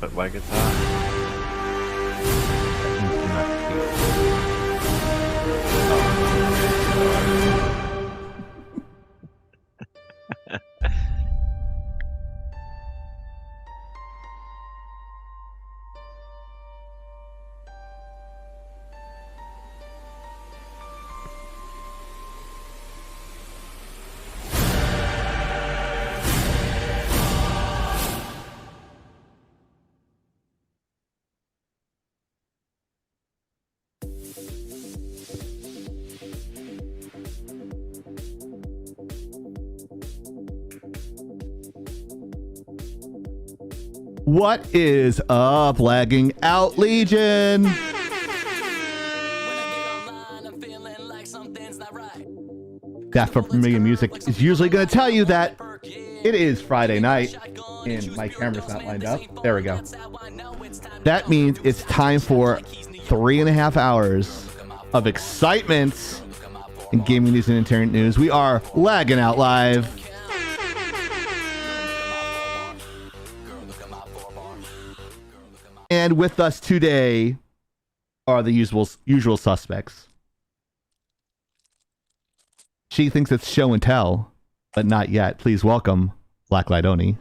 it like it's hot. What is up, lagging out Legion? That Familiar Music is usually going to tell you that it is Friday night, and my camera's not lined up. There we go. That means it's time for 3.5 hours of excitement in gaming news and entertainment news. We are lagging out live. And with us today are the usual suspects. She thinks it's show and tell, but not yet. Please welcome Black Lidoni.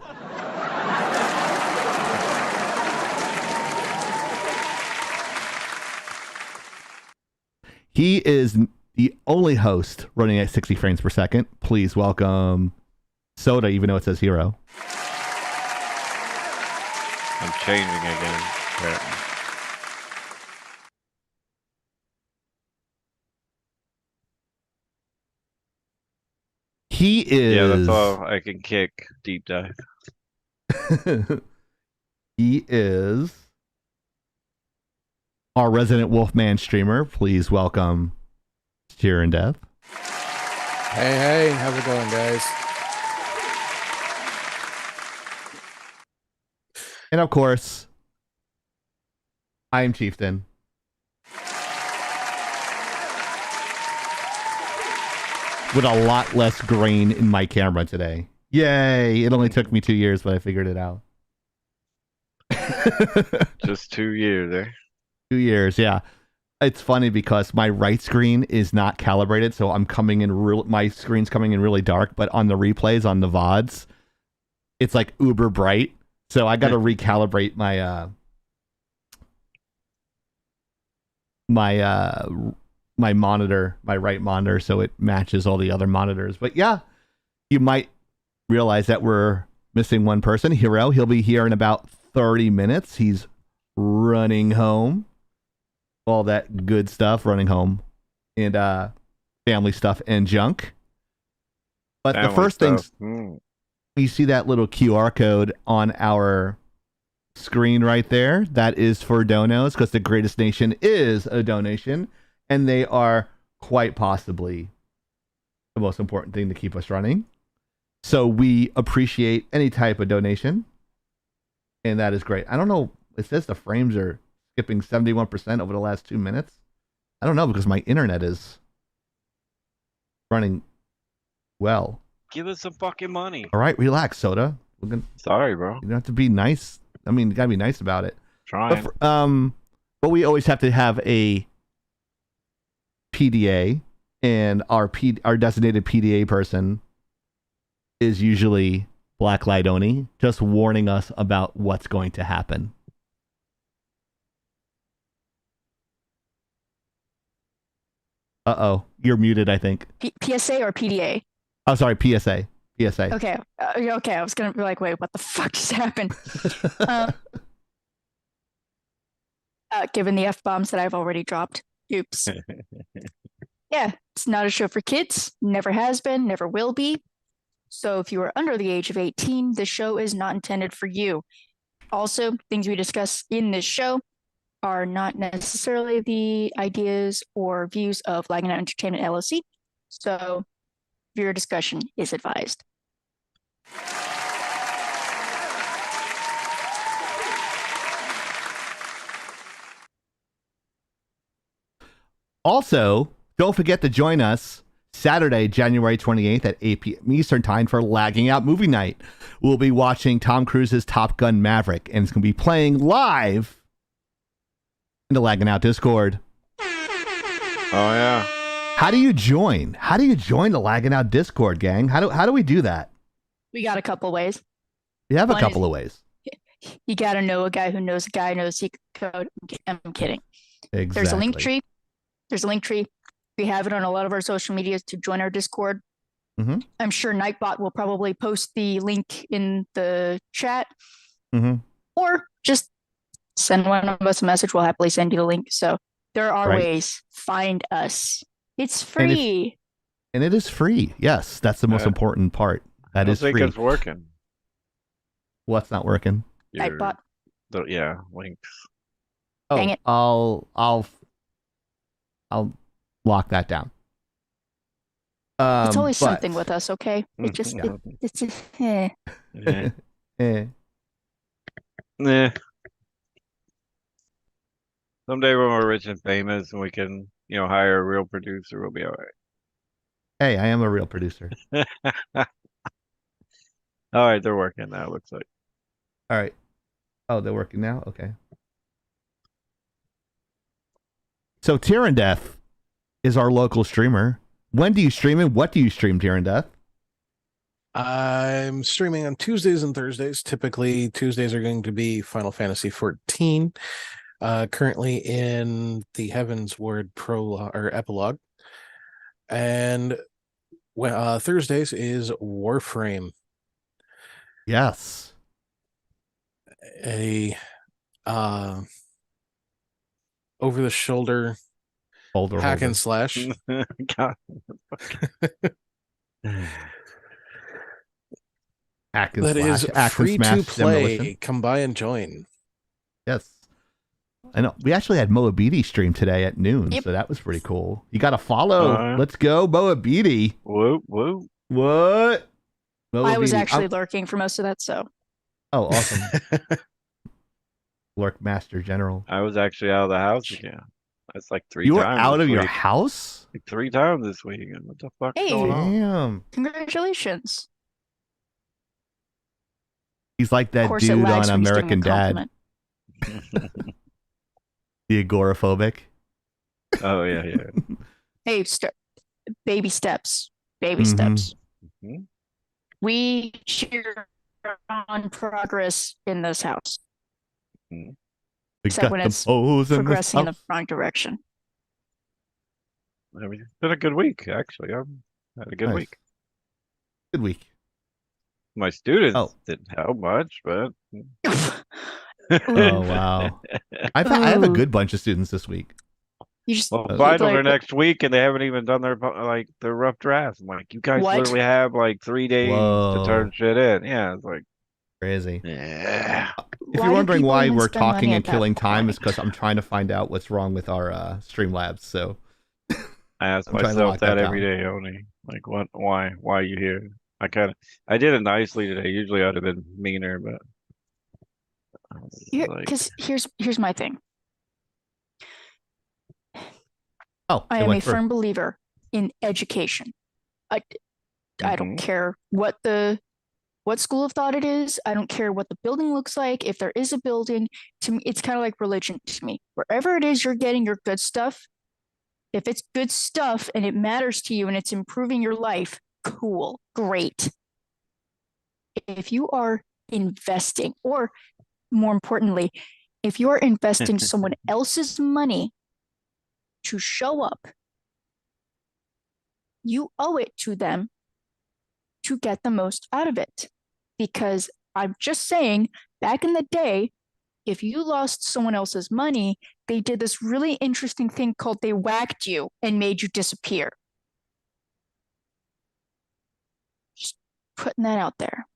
He is the only host running at 60 frames per second. Please welcome Soda, even though it says Hero. I'm changing again. Apparently. He is... Yeah, that's all I can kick. Deep dive. He is our resident Wolfman streamer. Please welcome Cheer and Death. Hey, how's it going, guys? And of course, I am Chieftain. With a lot less grain in my camera today. Yay! It only took me 2 years, but I figured it out. Just 2 years there. 2 years, yeah. It's funny because my right screen is not calibrated, so I'm coming in my screen's coming in really dark, but on the replays, on the VODs, it's like uber bright. So I got to recalibrate my my monitor, my right monitor, so it matches all the other monitors. But yeah, you might realize that we're missing one person, Hero. He'll be here in about 30 minutes. He's running home. All that good stuff, running home, and family stuff and junk. But Family the first stuff. things, you see that little QR code on our screen right there. That is for donos, because the greatest nation is a donation, and they are quite possibly the most important thing to keep us running. So we appreciate any type of donation, and that is great. I don't know, it says the frames are skipping 71% over the last 2 minutes. I don't know, because my internet is running well. Give us some fucking money. All right, relax, Soda. Sorry, bro. You don't have to be nice. I mean, you gotta be nice about it. Trying. But we always have to have a PDA, and our designated PDA person is usually Black Lidoni, just warning us about what's going to happen. Uh-oh, you're muted, I think. PSA or PDA? Oh, sorry, PSA. PSA. Okay. Okay, I was going to be like, wait, what the fuck just happened? Given the F-bombs that I've already dropped. Oops. Yeah, it's not a show for kids. Never has been, never will be. So if you are under the age of 18, the show is not intended for you. Also, things we discuss in this show are not necessarily the ideas or views of Laggin Entertainment LLC. So viewer discussion is advised. Also, don't forget to join us Saturday, January 28th at 8 p.m. Eastern Time for Lagging Out Movie Night. We'll be watching Tom Cruise's Top Gun Maverick, and it's going to be playing live in the Lagging Out Discord. Oh yeah. How do you join? How do you join the Lagging Out Discord, gang? How do we do that? We got a couple ways. We have a One couple is- of ways. You got to know a guy who knows a guy who knows secret code. I'm kidding. Exactly. There's a link tree. We have it on a lot of our social medias to join our Discord. Mhm. I'm sure Nightbot will probably post the link in the chat, Mhm. or just send one of us a message. We'll happily send you the link. So there are Right. ways. Find us. It's And if- free. And it is free. Yes, that's the most Yeah. important part. I That don't is think free. it's working. What's not working? Nightbot. Yeah, links. Oh, Dang it. I'll lock that down. It's always but- something with us, okay? It just Yeah. it's just eh. Yeah. Eh. Nah. Someday when we're rich and famous and we can, hire a real producer, we'll be all Hey, I am a real producer. right. All right, they're working now, it looks like. All right. Oh, they're working now? Okay. So Death is our local streamer. When do you stream and what do you stream, Death? I'm streaming on Tuesdays and Thursdays. Typically, Tuesdays are going to be Final Fantasy 14. Currently in the Heaven's Word prologue or epilogue. And Thursdays is Warframe, Yes. a over the shoulder Holder. hack and slash. God. Hack and That is slash. Hack and free to smash play. demolition. Come by and join. Yes. I know. We actually had Moabidi stream today at noon, Yep. so that was pretty cool. You got to follow. Yeah. Let's go, Moabidi. Whoop, whoop. What? I was Moabidi. actually I'm- lurking for most of that, so Oh, awesome. Lurk Master General. I was actually out of the house again. That's like three You were times out this of your week. house? Like 3 times this week. And what the fuck's Hey. going on? Damn. congratulations. He's like Of that course, it dude lags on when he's doing a American Dad. compliment. The agoraphobic. Oh yeah, yeah. Hey, baby steps. Baby Mhm. steps. Mhm. We cheer on progress in this house, We Except got when the it's pose in this progressing in the house. wrong direction. I mean, it's been a good week actually. I've had a good Nice. week. Good week. My students Oh. didn't help much, but Oh wow. I have a Ooh. good bunch of students this week. You just well, Uh, finals are like- next week, and they haven't even done their rough drafts. I'm like, you guys What? literally have like 3 days Whoa. to turn shit in. Yeah, it's like, Crazy. yeah. If Why you're do wondering people why even we're spend money talking at and that killing time, is point? because I'm trying to find out what's wrong with our Streamlabs. So I ask I'm trying to myself lock that that every day, Oni. Like, what? Why are you here? I did it nicely today. Usually I'd have been meaner, but I was like, because here's my thing. oh, I it am a went through. firm believer in education. I don't Mhm. care what school of thought it is. I don't care what the building looks like. If there is a building, to me, it's kind of like religion to me. Wherever it is you're getting your good stuff, if it's good stuff and it matters to you and it's improving your life, cool, great. If you are investing, or more importantly, if you are investing someone else's money to show up, you owe it to them to get the most out of it. Because I'm just saying, back in the day, if you lost someone else's money, they did this really interesting thing called they whacked you and made you disappear. Just putting that out there.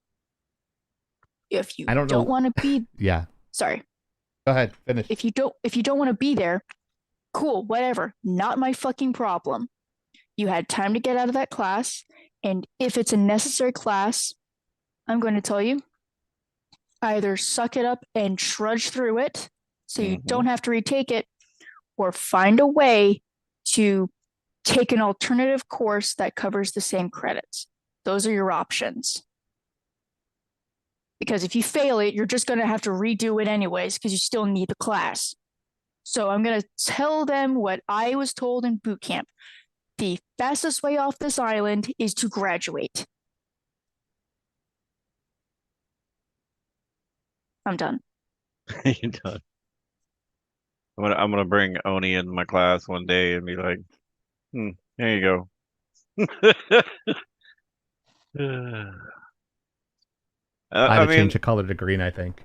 If you I don't know- want to be Yeah. sorry, Go ahead. Finish. if you don't want to be there, cool, whatever, not my fucking problem. You had time to get out of that class, and if it's a necessary class, I'm going to tell you, either suck it up and trudge through it so you Mhm. don't have to retake it, or find a way to take an alternative course that covers the same credits. Those are your options. Because if you fail it, you're just going to have to redo it anyways because you still need the class. So I'm going to tell them what I was told in boot camp. The fastest way off this island is to graduate. I'm done. You're done. I'm gonna bring Oni in my class one day and be like, here you go. I I had to mean, change the color to green, I think.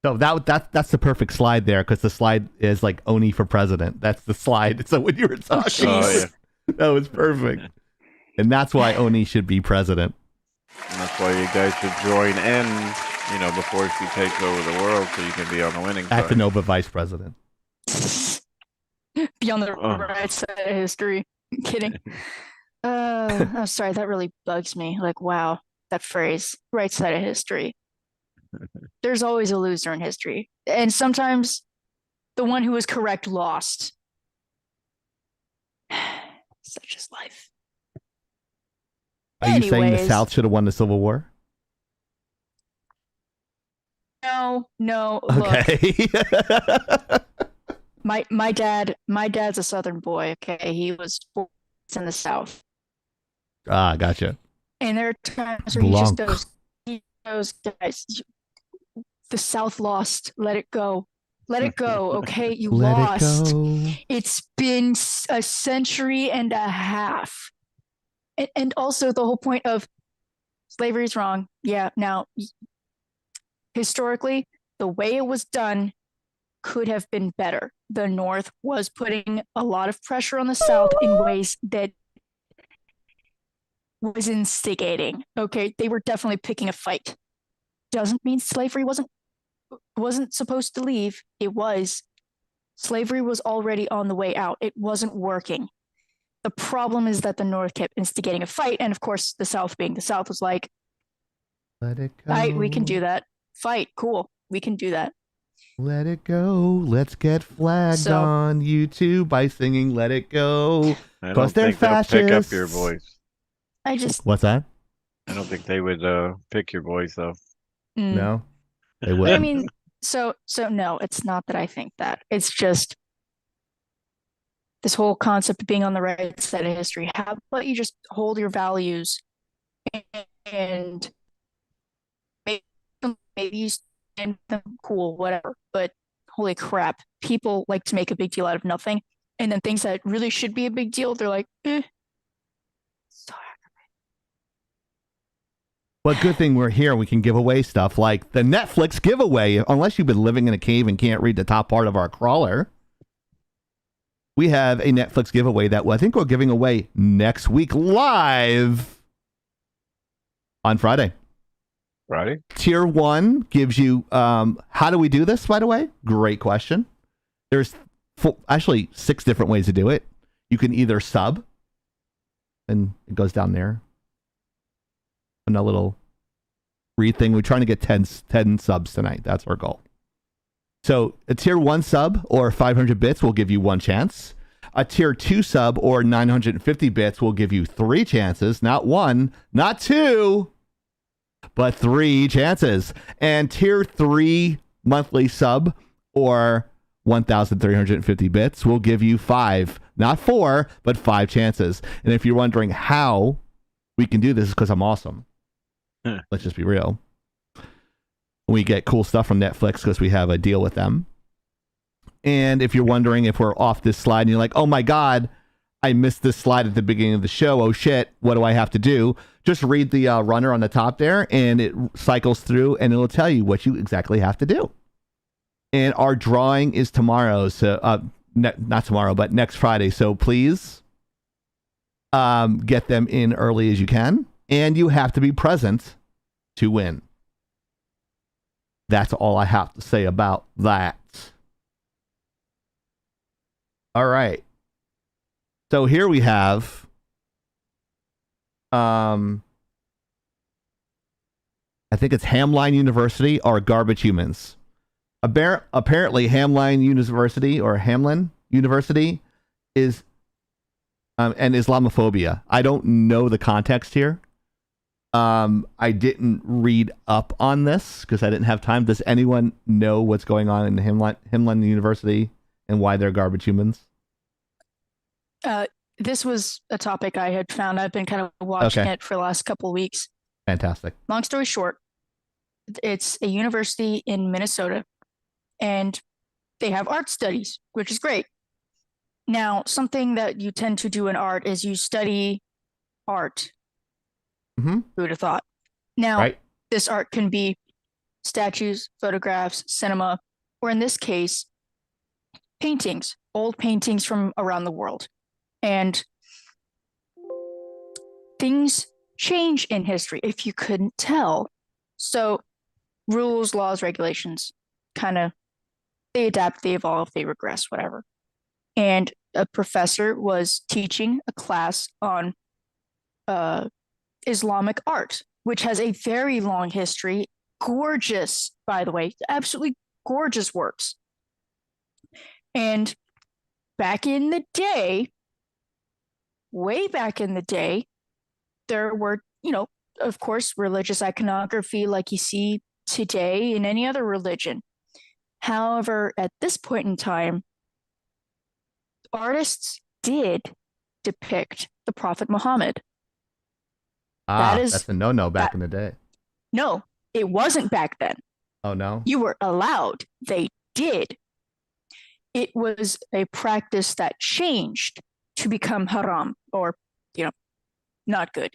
So that's the perfect slide there, because the slide is like Oni for president. That's the slide. So when you were talking, yeah. that was perfect. And that's why Oni should be president. And that's why you guys should join in, before she takes over the world, so you can be on the winning side. Actinova vice president. Be on the right side of history. I'm kidding. I'm sorry, that really bugs me. Like, wow, that phrase, right side of history. There's always a loser in history. And sometimes the one who was correct lost. Such is life. Are you saying the South should have won the Civil War? No. Okay. Look, my dad's a Southern boy. Okay, he was born in the South. Ah, gotcha. And there are times where he just goes, guys, the South lost. Let it go. Let it go. Okay, you lost. It go. It's been a century and a half. And also the whole point of slavery is wrong. Yeah. Now, historically, the way it was done could have been better. The North was putting a lot of pressure on the South in ways that was instigating. Okay, they were definitely picking a fight. Doesn't mean slavery wasn't supposed to leave. It was. Slavery was already on the way out. It wasn't working. The problem is that the North kept instigating a fight, and of course, the South, being the South, was like, "Let it go. Fight, we can do that. Fight, cool, we can do that. Let it go. Let's get flagged on YouTube by singing 'Let It Go.' Because they're fascists. Pick up your voice. What's that? I don't think they would pick your voice though. No, they wouldn't. I mean, so no, it's not that I think that. It's just this whole concept of being on the right side of history. How about you just hold your values and maybe you stand them, cool, whatever. But holy crap, people like to make a big deal out of nothing, and then things that really should be a big deal, they're like, eh. So Well, good thing we're here. We can give away stuff like the Netflix giveaway. Unless you've been living in a cave and can't read the top part of our crawler, we have a Netflix giveaway that I think we're giving away next week live on Friday. Friday? Tier 1 gives you, how do we do this, by the way? Great question. There's actually 6 different ways to do it. You can either sub, and it goes down there. And a little read thing. We're trying to get 10 subs tonight. That's our goal. So a tier 1 sub or 500 bits will give you 1 chance. A tier 2 sub or 950 bits will give you 3 chances. Not 1, not 2, but 3 chances. And tier 3 monthly sub or 1,350 bits will give you 5, not 4, but 5 chances. And if you're wondering how we can do this, is because I'm awesome. Let's just be real. We get cool stuff from Netflix because we have a deal with them. And if you're wondering if we're off this slide and you're like, oh my God, I missed this slide at the beginning of the show. Oh shit, what do I have to do? Just read the runner on the top there and it cycles through and it'll tell you what you exactly have to do. And our drawing is tomorrow. So not tomorrow, but next Friday. So please get them in early as you can. And you have to be present to win. That's all I have to say about that. All right. So here we have I think it's Hamline University or Garbage Humans. Apparently Hamline University or Hamlin University is and Islamophobia. I don't know the context here. I didn't read up on this because I didn't have time. Does anyone know what's going on in Himlan University and why they're garbage humans? This was a topic I had found. I've been kind of watching Okay. it for the last couple of weeks. Fantastic. Long story short, it's a university in Minnesota, and they have art studies, which is great. Now, something that you tend to do in art is you study art. Mm-hmm. Who would have thought? Now, Right. this art can be statues, photographs, cinema, or in this case, paintings, old paintings from around the world. And things change in history, if you couldn't tell. So rules, laws, regulations, kind of, they adapt, they evolve, they regress, whatever. And a professor was teaching a class on Islamic art, which has a very long history. Gorgeous, by the way, absolutely gorgeous works. And back in the day, way back in the day, there were, of course, religious iconography like you see today in any other religion. However, at this point in time, artists did depict the Prophet Muhammad. That's a no-no back in the day. No, it wasn't back then. Oh, no? You were allowed. They did. It was a practice that changed to become haram, or, not good.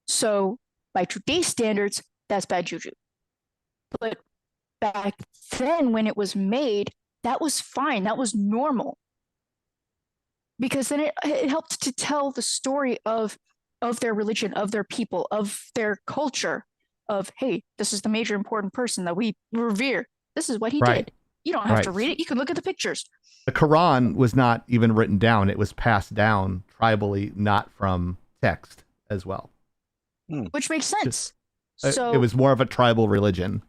So by today's standards, that's bad juju. But back then, when it was made, that was fine. That was normal. Because then it helped to tell the story of their religion, of their people, of their culture, of, hey, this is the major important person that we revere. This is what he did. You don't have to read it. You can look at the pictures. The Quran was not even written down. It was passed down tribally, not from text as well. Which makes sense. So it was more of a tribal religion.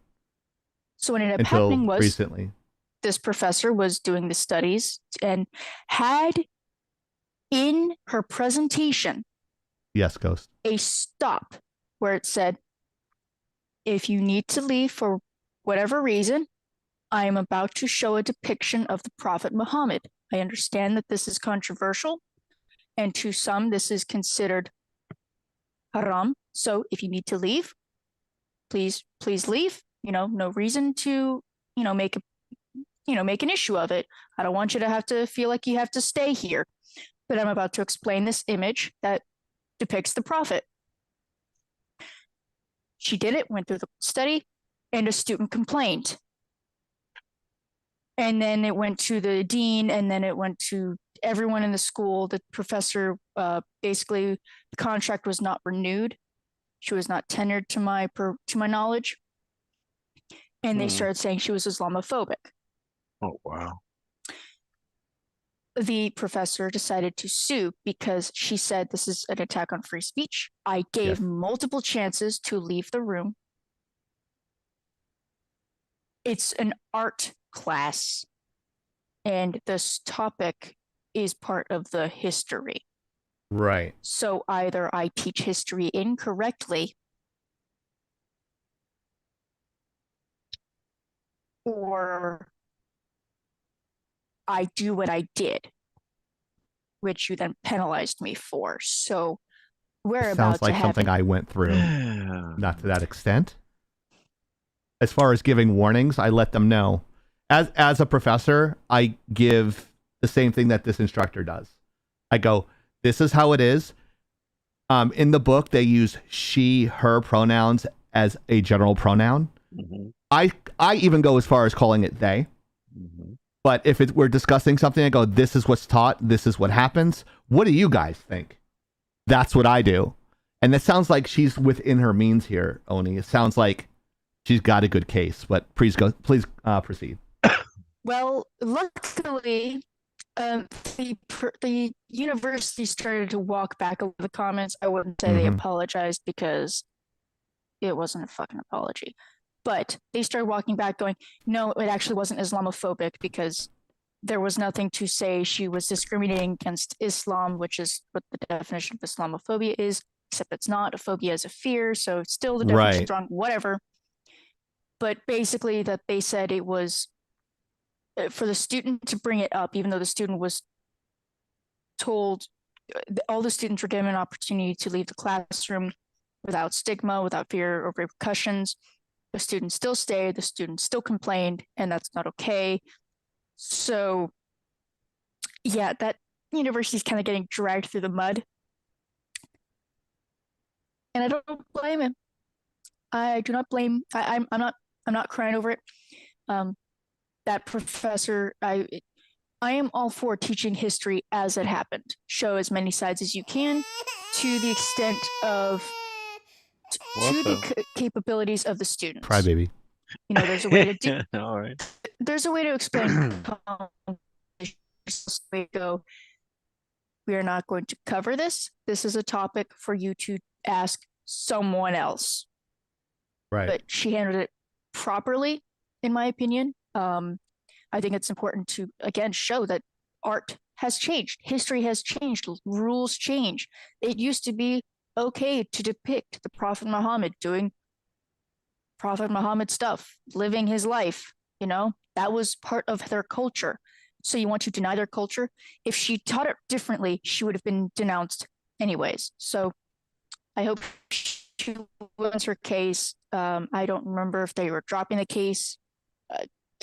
So what ended up happening was recently, this professor was doing the studies and had in her presentation, yes, Ghost, a stop where it said, if you need to leave for whatever reason, I am about to show a depiction of the Prophet Muhammad. I understand that this is controversial, and to some, this is considered haram. So if you need to leave, please leave. No reason to, make an issue of it. I don't want you to have to feel like you have to stay here. But I'm about to explain this image that depicts the Prophet. She did it, went through the study, and a student complained. And then it went to the dean, and then it went to everyone in the school. The professor, basically, the contract was not renewed. She was not tenured to my knowledge. And they started saying she was Islamophobic. Oh, wow. The professor decided to sue because she said this is an attack on free speech. I gave multiple chances to leave the room. It's an art class, and this topic is part of the history. Right. So either I teach history incorrectly, or I do what I did, which you then penalized me for. So we're about sounds like to something I went through. Not to that extent. As far as giving warnings, I let them know. As a professor, I give the same thing that this instructor does. I go, this is how it is. In the book, they use she, her pronouns as a general pronoun. Mm-hmm. I even go as far as calling it they. Mm-hmm. But if we're discussing something, I go, this is what's taught. This is what happens. What do you guys think? That's what I do. And it sounds like she's within her means here, Oni. It sounds like she's got a good case. But please proceed. Well, luckily, the university started to walk back over the comments. I wouldn't say they apologized because it wasn't a fucking apology. But they started walking back going, no, it actually wasn't Islamophobic because there was nothing to say she was discriminating against Islam, which is what the definition of Islamophobia is, except it's not. A phobia is a fear, so still the definition's wrong, whatever. But basically that they said it was for the student to bring it up, even though the student was told, all the students were given an opportunity to leave the classroom without stigma, without fear of repercussions. The student still stayed, the student still complained, and that's not okay. So yeah, that university is kind of getting dragged through the mud. And I don't blame him. I do not blame. I'm not crying over it. That professor, I am all for teaching history as it happened. Show as many sides as you can, to the extent of capabilities of the students. Crybaby. You know, there's a way to do. All right. There's a way to explain. Go. We are not going to cover this. This is a topic for you to ask someone else. Right. But she handled it properly, in my opinion. I think it's important to, again, show that art has changed. History has changed. Rules change. It used to be okay to depict the Prophet Muhammad doing Prophet Muhammad stuff, living his life. You know, that was part of their culture. So you want to deny their culture? If she taught it differently, she would have been denounced anyways. So I hope she wins her case. I don't remember if they were dropping the case.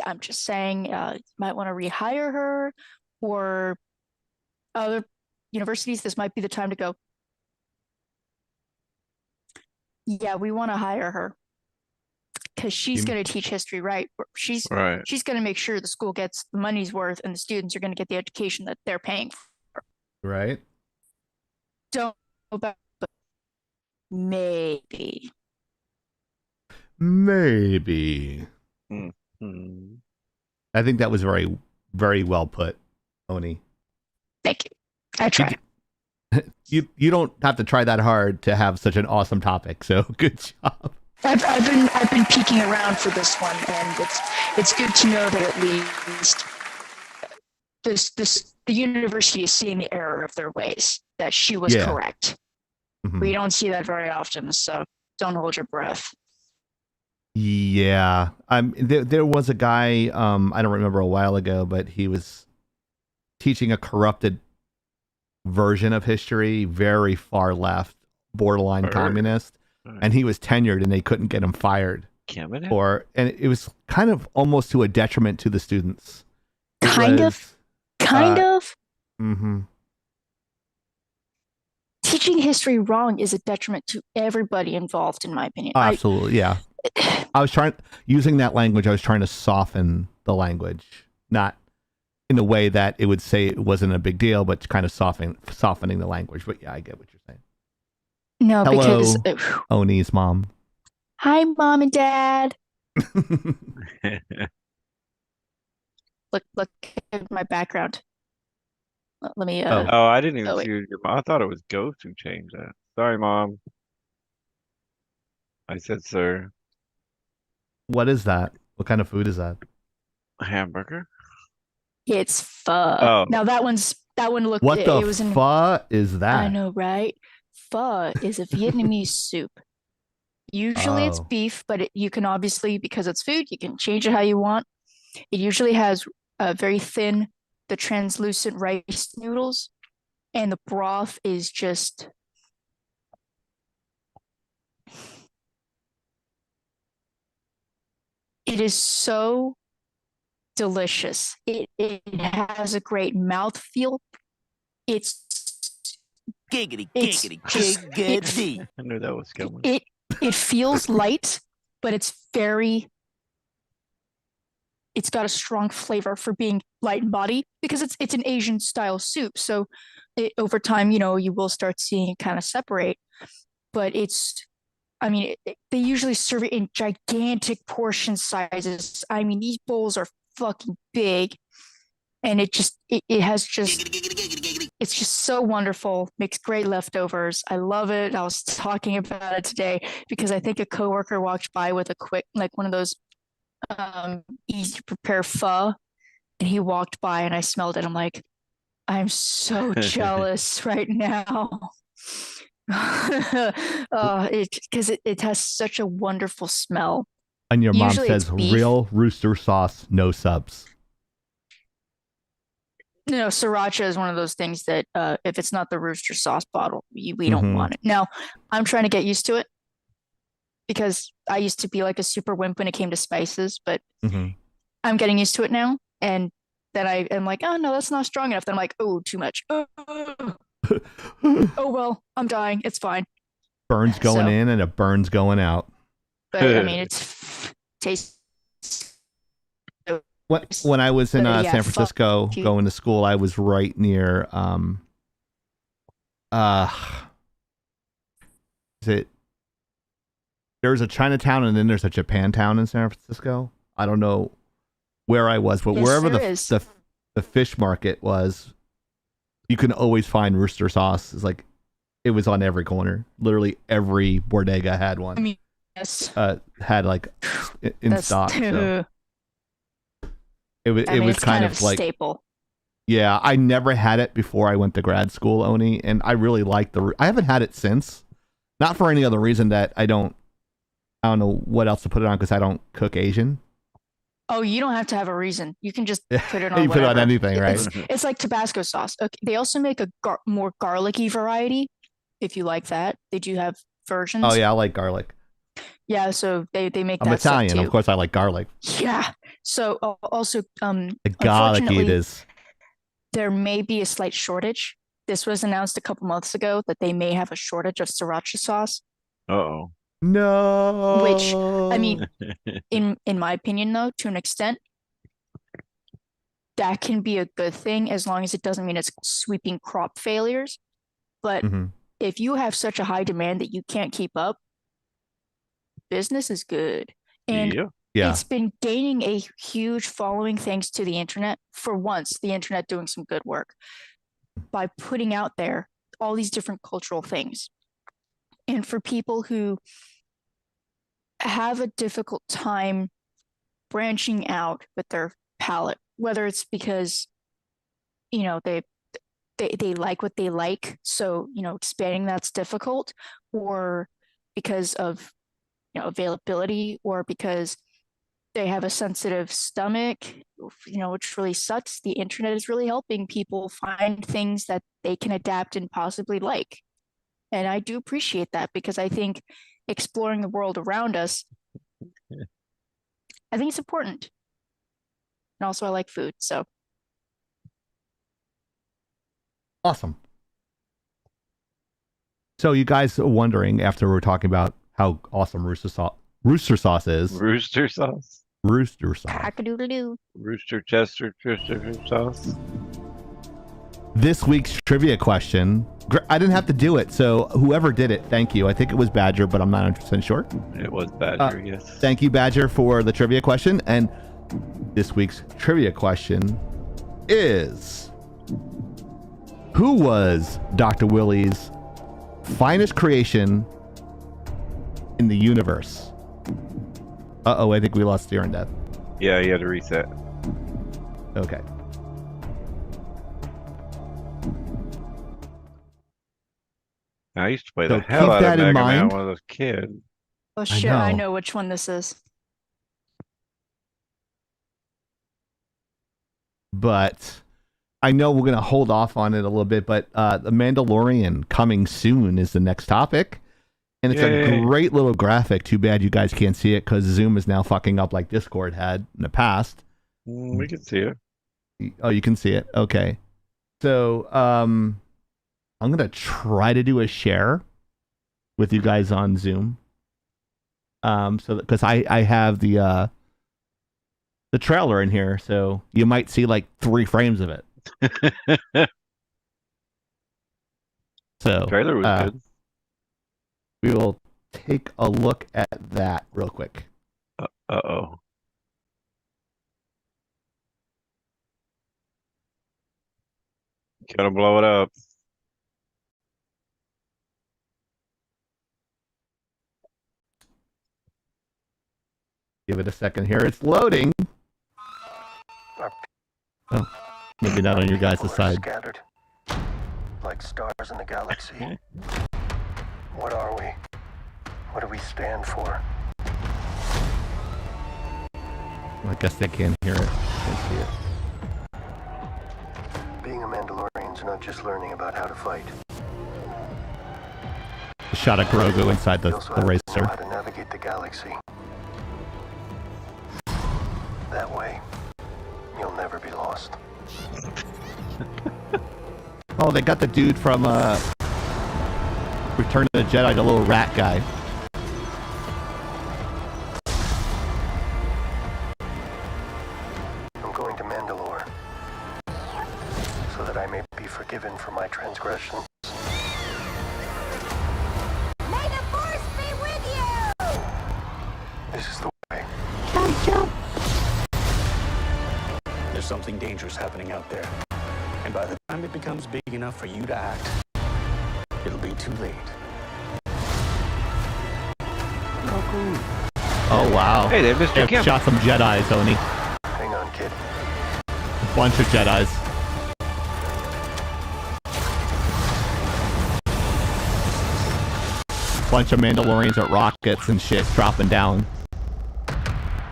I'm just saying, you might want to rehire her, or other universities. This might be the time to go, yeah, we want to hire her because she's going to teach history, right? She's going to make sure the school gets the money's worth and the students are going to get the education that they're paying for. Right. Don't know about, but maybe. Mm-hmm. I think that was very, very well put, Oni. Thank you. I tried. You don't have to try that hard to have such an awesome topic. So good job. I've been peeking around for this one, and it's good to know that at least the university is seeing the error of their ways, that she was correct. Mm-hmm. We don't see that very often, so don't hold your breath. Yeah, there was a guy, I don't remember, a while ago, but he was teaching a corrupted version of history, very far left, borderline communist, and he was tenured and they couldn't get him fired. And it was kind of almost to a detriment to the students. Kind of. Mm-hmm. Teaching history wrong is a detriment to everybody involved, in my opinion. Absolutely, yeah. I was using that language, I was trying to soften the language, not in a way that it would say it wasn't a big deal, but kind of softening the language. But yeah, I get what you're saying. No, hello, because Oni's mom. Hi, Mom and Dad. Look at my background. Let me. Oh, I didn't even see your mom. I thought it was Ghost who changed that. Sorry, Mom. I said, sir. What is that? What kind of food is that? A hamburger? It's pho. Oh. Now that one looked. What the pho is that? I know, right? Pho is a Vietnamese soup. Usually it's beef, but you can obviously, because it's food, you can change it how you want. It usually has very thin, the translucent rice noodles, and the broth is just. It is so delicious. It has a great mouthfeel. It's giggity. I knew that was coming. It feels light, but it's got a strong flavor for being light in body because it's an Asian style soup. So over time, you will start seeing it kind of separate, but they usually serve it in gigantic portion sizes. I mean, these bowls are fucking big, and it's just so wonderful. Makes great leftovers. I love it. I was talking about it today because I think a coworker walked by with a quick, like one of those easy to prepare pho, and he walked by and I smelled it. I'm like, I'm so jealous right now. Because it has such a wonderful smell. And your mom Usually it's says beef. real rooster sauce, no subs. Sriracha is one of those things that if it's not the rooster sauce bottle, we don't want it. Now, I'm trying to get used to it because I used to be like a super wimp when it came to spices, but I'm getting used to it now. And then I am like, oh no, that's not strong enough. Then I'm like, oh, too much. Oh well, I'm dying. It's fine. Burns going in and a burns going out. But I mean, it's tastes. When I was in San Francisco going to school, I was right near there's a Chinatown and then there's a Japantown in San Francisco. I don't know where I was, but wherever the fish market was, you can always find rooster sauce. It's like it was on every corner. Literally every bodega had one. I mean, yes. Had like in stock. So. It was kind of like staple. Yeah, I never had it before I went to grad school, Oni, and I really liked I haven't had it since. Not for any other reason that I don't know what else to put it on because I don't cook Asian. Oh, you don't have to have a reason. You can just put it on. You put it on anything, right? It's like Tabasco sauce. Okay, they also make a more garlicky variety. If you like that, they do have versions. Oh yeah, I like garlic. Yeah, so they make. I'm that Italian, too. Of course. I like garlic. Yeah. So also, the garlic it is. There may be a slight shortage. This was announced a couple months ago that they may have a shortage of sriracha sauce. Uh-oh. No. Which, I mean, in my opinion, though, to an extent, that can be a good thing as long as it doesn't mean it's sweeping crop failures. But if you have such a high demand that you can't keep up, business is good. And it's been gaining a huge following thanks to the internet. For once, the internet doing some good work by putting out there all these different cultural things. And for people who have a difficult time branching out with their palate, whether it's because, they like what they like, so, expanding that's difficult, or because of, availability, or because they have a sensitive stomach, which really sucks. The internet is really helping people find things that they can adapt and possibly like. And I do appreciate that because I think exploring the world around us, I think it's important. And also I like food, so. Awesome. So you guys are wondering, after we're talking about how awesome rooster sauce is. Rooster sauce? Rooster sauce. Cock-a-doodle-doo. Rooster Chester sauce. This week's trivia question. I didn't have to do it, so whoever did it, thank you. I think it was Badger, but I'm not 100% sure. It was Badger, yes. Thank you, Badger, for the trivia question. And this week's trivia question is: who was Dr. Willie's finest creation in the universe? I think we lost Steer and Death. Yeah, you had to reset. Okay. I used to play the hell out of Mega Man when I was a kid. Oh shit, I know which one this is. But I know we're going to hold off on it a little bit, but the Mandalorian coming soon is the next topic. And it's a great little graphic. Too bad you guys can't see it because Zoom is now fucking up like Discord had in the past. We can see it. Oh, you can see it? Okay. So I'm going to try to do a share with you guys on Zoom. So because I have the trailer in here, so you might see like 3 frames of it. So the trailer was good. We will take a look at that real quick. Uh-oh. Gotta blow it up. Give it a second here. It's loading. Maybe not on your guys' People are side. Scattered, like stars in the galaxy. What are we? What do we stand for? I guess they can't hear it. Can't see it. Being a Mandalorian's not just learning about how to fight. A shot of Grogu inside You the also have to know racer. how to navigate the galaxy. That way, you'll never be lost. Oh, they got the dude from Return of the Jedi, the little rat guy. I'm going to Mandalore so that I may be forgiven for my transgressions. May the Force be with you! This is the way. There's something dangerous happening out there. And by the time it becomes big enough for you to act, it'll be too late. Oh, wow. Hey there, Mr. They Kim. shot some Jedis, Oni. Hang on, kid. A bunch of Jedis. Bunch of Mandalorians at rockets and shit dropping down.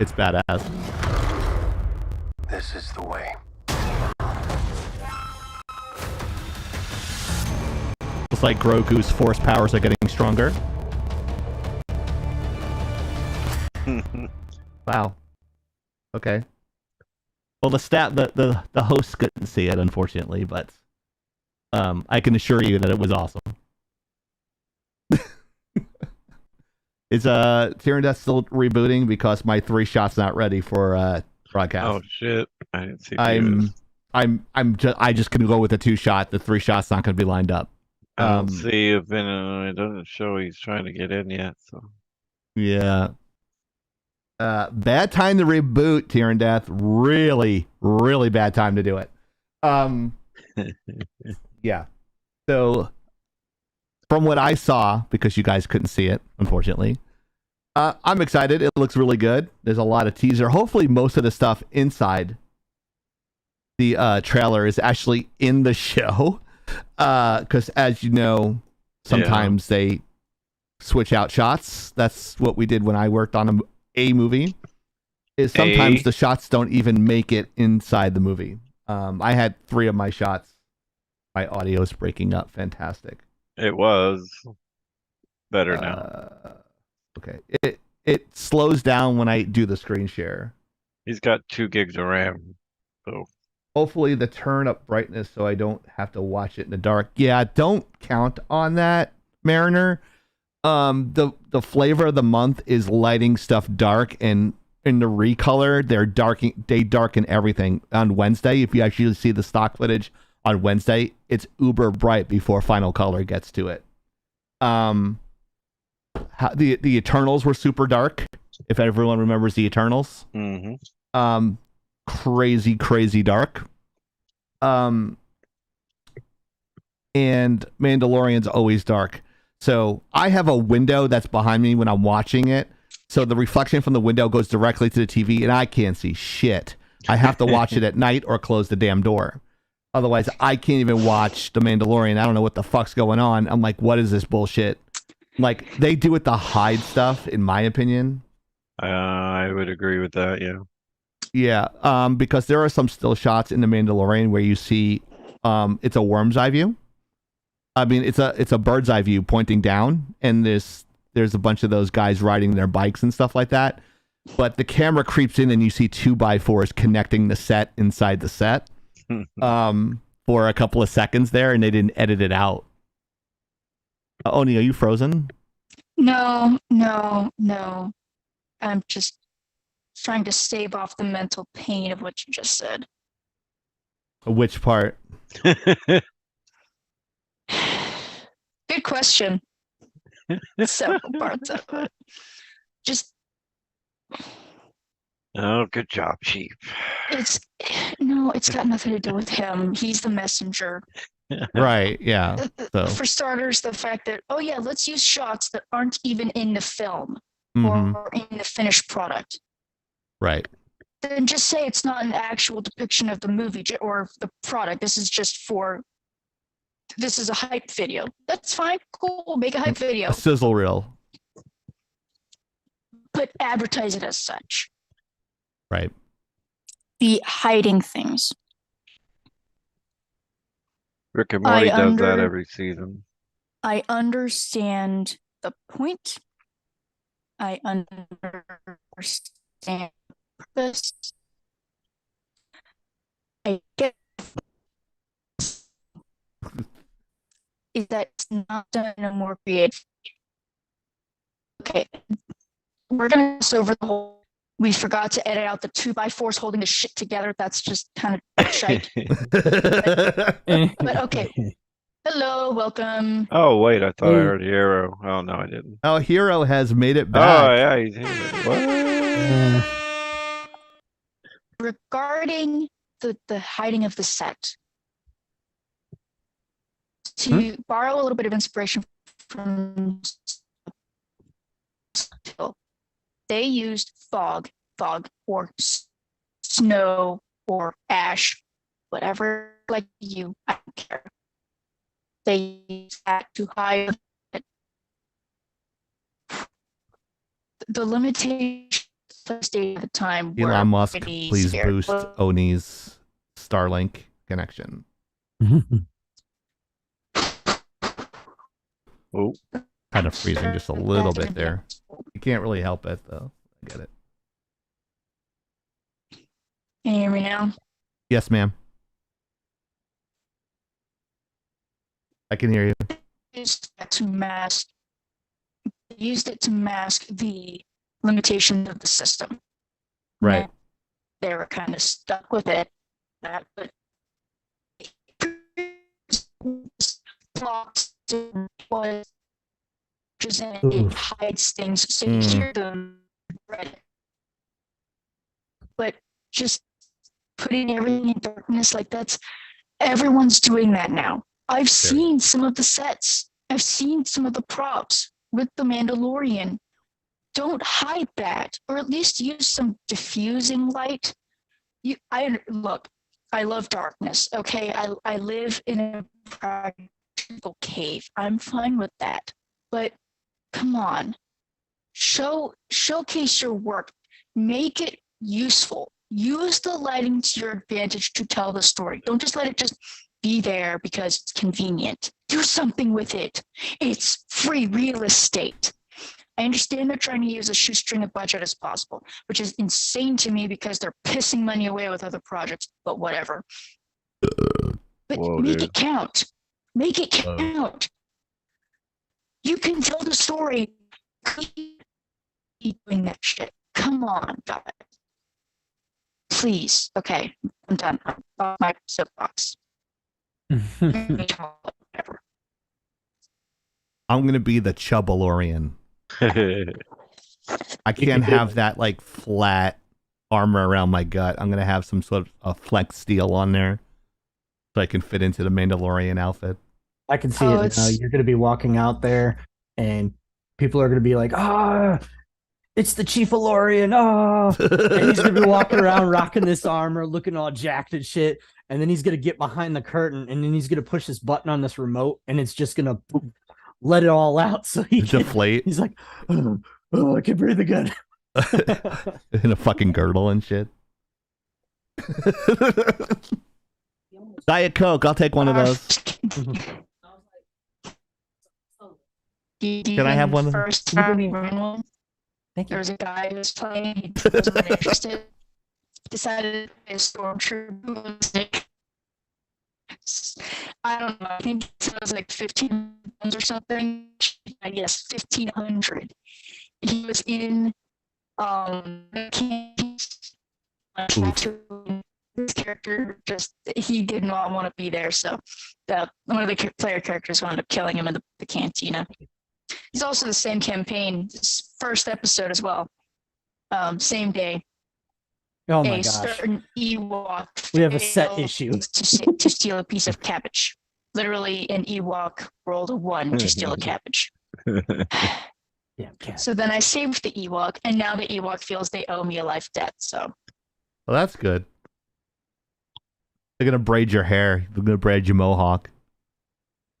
It's badass. This is the way. Looks like Grogu's force powers are getting stronger. Wow. Okay. Well, the host couldn't see it, unfortunately, but I can assure you that it was awesome. Is Tyrandeath still rebooting because my 3 shot's not ready for broadcast? Oh shit! I didn't see. I just can go with the 2 shot. The 3 shot's not going to be lined up. I don't see if it doesn't show he's trying to get in yet. So Yeah. Bad time to reboot, Tyrandeath. Really, really bad time to do it. Yeah. So, from what I saw, because you guys couldn't see it, unfortunately, I'm excited. It looks really good. There's a lot of teaser. Hopefully, most of the stuff inside the trailer is actually in the show. Because, as you know, sometimes they switch out shots. That's what we did when I worked on a movie. Is sometimes the shots don't even make it inside the movie. I had 3 of my shots. My audio is breaking up. Fantastic. it was better now. Okay. It slows down when I do the screen share. He's got 2 gigs of RAM. So Hopefully the turn up brightness so I don't have to watch it in the dark. Yeah, don't count on that, Mariner. The flavor of the month is lighting stuff dark, and in the recolor, they darken everything on Wednesday. If you actually see the stock footage on Wednesday, it's uber bright before final color gets to it. The Eternals were super dark. If everyone remembers the Eternals, crazy dark. And Mandalorian's always dark. So I have a window that's behind me when I'm watching it. So the reflection from the window goes directly to the TV, and I can't see shit. I have to watch it at night or close the damn door. Otherwise, I can't even watch The Mandalorian. I don't know what the fuck's going on. I'm like, what is this bullshit? Like, they do it to hide stuff, in my opinion. I would agree with that. Yeah. Yeah, because there are some still shots in The Mandalorian where you see it's a worm's eye view. I mean, it's a bird's eye view pointing down, and there's a bunch of those guys riding their bikes and stuff like that. But the camera creeps in, and you see 2x4s connecting the set inside the set for a couple of seconds there, and they didn't edit it out. Oni, are you frozen? No. I'm just trying to stave off the mental pain of what you just said. Which part? Good question. Several parts of it. Just Oh, good job, Chief. it's got nothing to do with him. He's the messenger. Right, yeah. So. For starters, the fact that let's use shots that aren't even in the film Mhm. or in the finished product. Right. then just say it's not an actual depiction of the movie or the product. This is a hype video. That's fine. Cool. Make a hype video, A sizzle reel. but advertise it as such. Right. Be hiding things. Rick and Morty does that under- every season. I understand the point. I understand the purpose. I get is that it's not done in a more creative. Okay, we're gonna go over the whole. We forgot to edit out the 2x4s holding the shit together. That's just kind of shite. But okay. Hello, welcome. Oh wait, I thought I Hey. heard Hero. Oh no, I didn't. Oh, Hero has made it Oh back. yeah, he's here. What? Regarding the hiding of the set, to borrow a little bit of inspiration from they used fog or snow or ash, whatever, like you, I don't care. They used that to hide it. The limitation at the time were Elon Musk, pretty please scary. boost Oni's Starlink connection. Oh, Kind of freezing just a little bit there. You can't really help it though. I get it. Can you hear me now? Yes, ma'am. I can hear you. Used that to mask the limitations of the system. Right. They were kind of stuck with it. That but plots was it hides things so you hear them read. But just putting everything in darkness, like everyone's doing that now. I've seen some of the sets. I've seen some of the props with the Mandalorian. Don't hide that, or at least use some diffusing light. Look, I love darkness. Okay, I live in a practical cave. I'm fine with that. But come on, showcase your work. Make it useful. Use the lighting to your advantage to tell the story. Don't just let it just be there because it's convenient. Do something with it. It's free real estate. I understand they're trying to use a shoestring of budget as possible, which is insane to me because they're pissing money away with other projects, but whatever. But Whoa, make dude. it count. Make it count. You can tell the story. Keep doing that shit. Come on, guys. Please. Okay, I'm done. I'm off my soapbox. Whatever. I'm gonna be the Chubalorian. I can't have that like flat armor around my gut. I'm gonna have some sort of flex steel on there so I can fit into the Mandalorian outfit. I can see it now. it's- You're going to be walking out there, and people are going to be like, it's the Chief Alorian. And he's going to be walking around rocking this armor, looking all jacked and shit. And then he's going to get behind the curtain, and then he's going to push this button on this remote, and it's just going to let it all out. So Deflate he's like, I can breathe again. in a fucking girdle and shit. Diet Coke, I'll take one of those. Can I have one of them? First time we ran one, Thank there you. was a guy who was playing. He wasn't interested. Decided to be a stormtrooper. I don't know. I think it was like 15 pounds or something. I guess 1,500. He was in his character he did not want to be there, so one of the player characters wound up killing him in the cantina. He's also the same campaign, this first episode as well. Same day. Oh my A gosh. certain Ewok We have a set failed issue. to steal a piece of cabbage. Literally, an Ewok rolled a 1 to steal a cabbage. Yeah, cat. So then I saved the Ewok, and now the Ewok feels they owe me a life debt. So Well, that's good. They're gonna braid your hair. They're gonna braid your mohawk.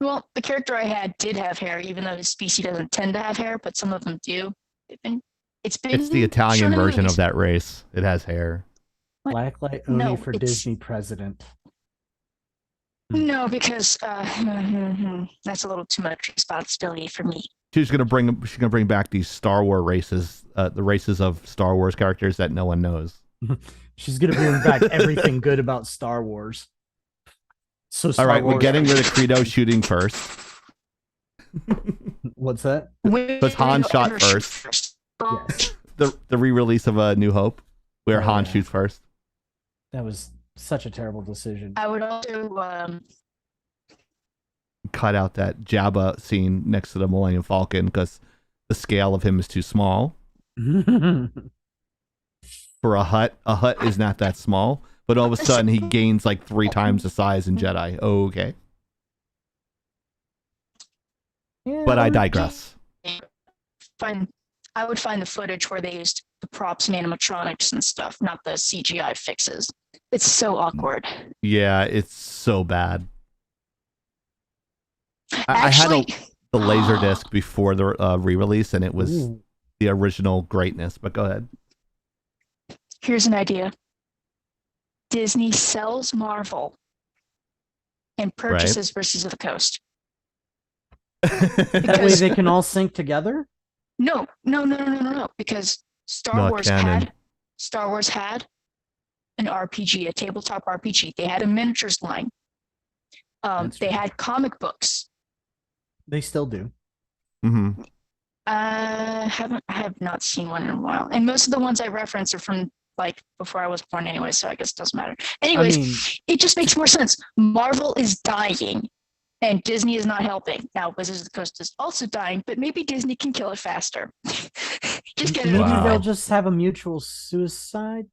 Well, the character I had did have hair, even though his species doesn't tend to have hair, but some of them do. It's been It's the Italian shown in version movies. of that race. It has hair. What? Blacklight Oni No, for it's- Disney president. No, because that's a little too much responsibility for me. She's gonna bring back these Star Wars races, the races of Star Wars characters that no one knows. She's gonna bring back everything good about Star Wars. So Star All right, we're Wars- getting rid of Credo shooting first. What's that? Because Han shot first. Yes, The re-release of A New Hope, where Oh, Han yeah. shoots first. that was such a terrible decision. I would also Cut out that Jabba scene next to the Millennium Falcon because the scale of him is too small for a hut. A hut is not that small, but all of a sudden he gains like 3 times the size in Jedi. Okay, Yeah, but I digress. I would find the footage where they used the props and animatronics and stuff, not the CGI fixes. It's so awkward. Yeah, it's so bad. I had Actually, the laser disc before the re-release, and it was Ooh. the original greatness. But go ahead. here's an idea. Disney sells Marvel and purchases Versus of the Coast. That way Because- they can all sync together. No. Because Star Not Wars canon. had an RPG, a tabletop RPG. They had a miniatures line. That's They true. had comic books. They still do. Hmm. I have not seen one in a while, and most of the ones I reference are from like before I was born anyway, so I guess it doesn't matter. Anyways, mean- it just makes more sense. Marvel is dying, and Disney is not helping. Now, Wizards of the Coast is also dying, but maybe Disney can kill it faster. Just get it Maybe over Wow. they'll with. just have a mutual suicide.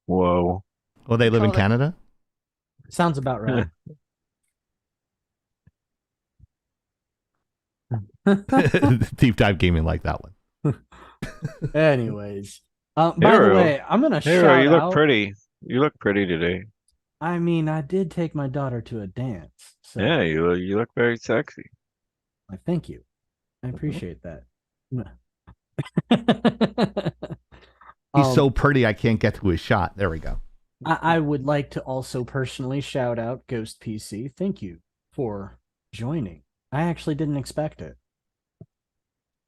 Whoa. Well, they live in Call it- Canada. Sounds about right. Deep dive gaming like that one. Anyways, by the Hero. way, I'm gonna Hero, shout you look out. pretty. You look pretty today. I mean, I did take my daughter to a dance. So Yeah, you look very sexy. I thank you. I appreciate that. He's Um, so pretty, I can't get to his shot. There we go. I would like to also personally shout out Ghost PC. Thank you for joining. I actually didn't expect it.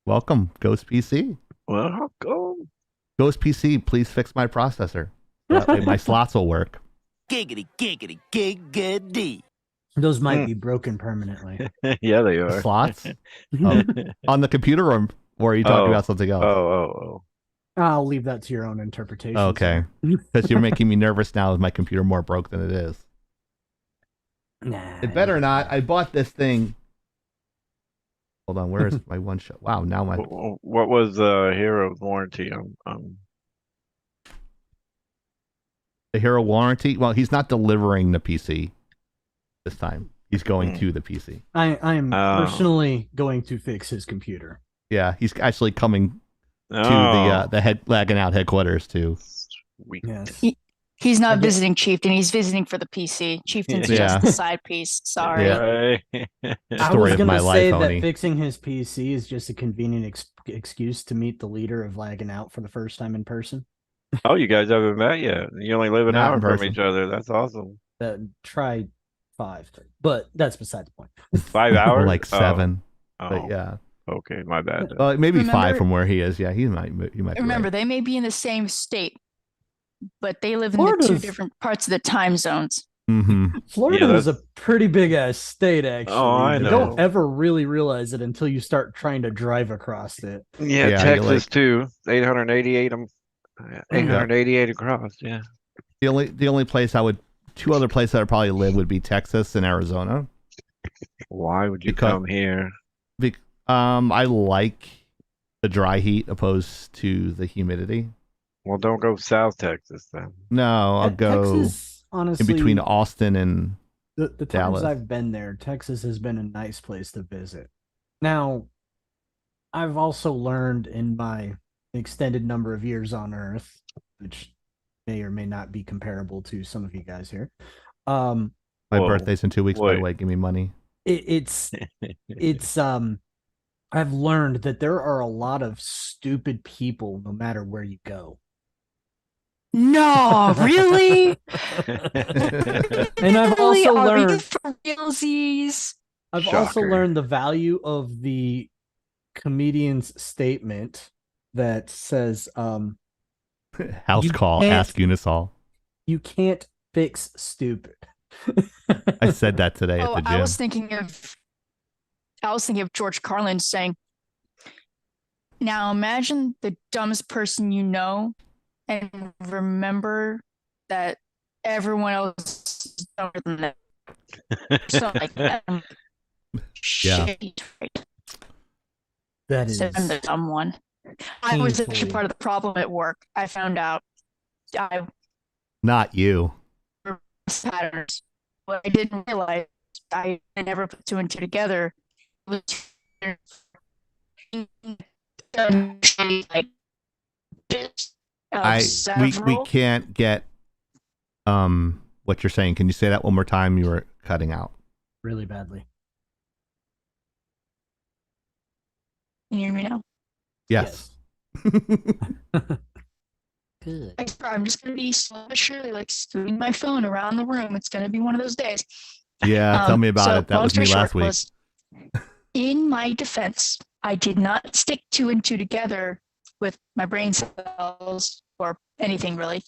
Welcome, Ghost PC. Well, how come? Ghost PC, please fix my processor. That way my slots will work. Giggity, giggity, giggity. Those might be broken permanently. Yeah, they The are. slots on the computer, or are you talking Oh. about something else? Oh. I'll leave that to your own interpretation. Okay, because you're making me nervous now. Is my computer more broke than it is? Nah, It better not. I bought this thing. Hold on, where is my one shot? Wow, now my What was Hero's warranty on? the Hero warranty. Well, he's not delivering the PC this time. He's going to the PC. I am Oh. personally going to fix his computer. Yeah, he's actually coming to Oh, the head Laggin Out headquarters too. sweet. Yes. He's not Okay. visiting Chieftain. He's visiting for the PC. Chieftain's Yeah. just a side piece. Sorry. Yeah. Right. I Story was of gonna my say life, that Oni. fixing his PC is just a convenient excuse to meet the leader of Lagging Out for the first time in person. Oh, you guys haven't met yet. You only live an Not hour in from person. each other. That's awesome. Try 5, but that's beside the point. 5 hours? Like 7. Oh, But yeah, okay, my bad. maybe Remember- 5 from where he is. Yeah, he might be Remember, right. they may be in the same state, but they live in the two Florida's- different parts of the time zones. Mm-hmm. Florida Yeah, is a pretty big ass state, actually. I You know. don't ever really realize it until you start trying to drive across it. Yeah, Yeah, Texas you're like- too. 888. 888 across. Yeah. The only place I would 2 other places I'd probably live would be Texas and Arizona. Why would you Because- come here? I like the dry heat opposed to the humidity. Well, don't go South Texas then. No, I'll go Texas, honestly, in between Austin and the times Dallas. I've been there, Texas has been a nice place to visit. Now, I've also learned in my extended number of years on Earth, which may or may not be comparable to some of you guys here. My Whoa. birthday's in 2 weeks, by the Wait. way. Give me money. It's I've learned that there are a lot of stupid people no matter where you go. No, really? And I've Really? also Are we learned for realsies? I've also Shocker. learned the value of the comedian's statement that says House You call. can't- Ask Unisol. you can't fix stupid. I said that today at Oh, the gym. I was thinking of George Carlin saying, now imagine the dumbest person you know and remember that everyone else is dumber than them. So like that. Yeah. Shit, right. That is So I'm the dumb one. I was actually painfully- part of the problem at work. I found out I Not you. patterns. What I didn't realize, I never put two and two together. Was like We can't get what you're saying. Can you say that one more time? You were cutting out. really badly. Can you hear me now? Yes. Good. I'm just gonna be slow but surely like scooting my phone around the room. It's gonna be one of those days. Yeah, tell me about So it. That long was me story last short week. was, in my defense, I did not stick two and two together with my brain cells or anything really.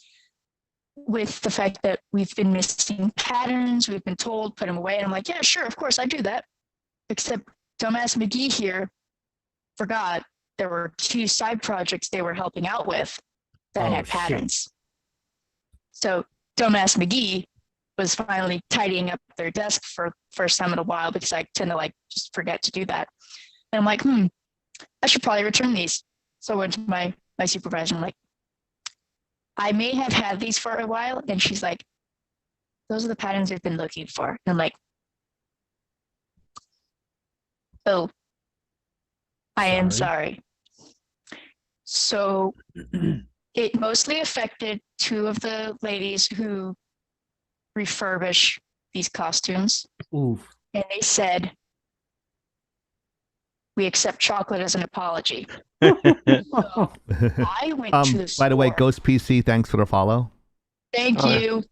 With the fact that we've been missing patterns, we've been told put them away, and I'm like, yeah, sure, of course I do that. Except dumbass McGee here forgot there were two side projects they were helping out with that Oh, had shit. patterns. So dumbass McGee was finally tidying up their desk for first time in a while because I tend to like just forget to do that. And I'm like, I should probably return these. So I went to my supervisor and I'm like, I may have had these for a while. And she's like, those are the patterns we've been looking for. And I'm like, oh, I am sorry. So it mostly affected two of the ladies who refurbish these costumes. Oof. And they said, we accept chocolate as an apology. So I went to the store. By the way, Ghost PC, thanks for the follow. Thank you.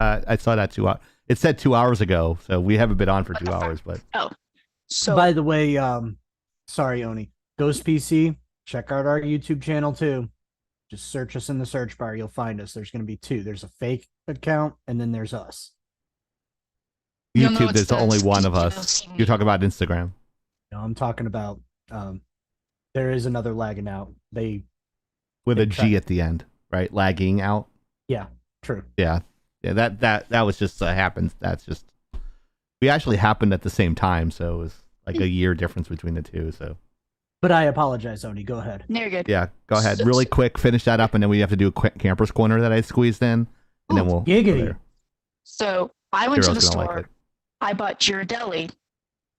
I saw that 2 hours. It said 2 hours ago, so we haven't been on for 2 hours. But So By the way, sorry, Oni. Ghost PC, check out our YouTube channel too. Just search us in the search bar. You'll find us. There's going to be two. There's a fake account, and then there's us. You'll know YouTube, it's there's the only one of you'll us. see me. You're talking about Instagram. No, I'm talking about. There is another lagging out. They With a Good G try. at the end, right? Lagging out. true. Yeah. That was just happened. That's just, we actually happened at the same time, so it was like a year difference between the two. So But I apologize, Oni. Go ahead. You're good. yeah, go ahead, really quick, finish that up, and then we have to do a quick Camper's Corner that I squeezed in, and then we'll go Giggity. there. So I went to the Hero's gonna like store. it. I bought Ghirardelli,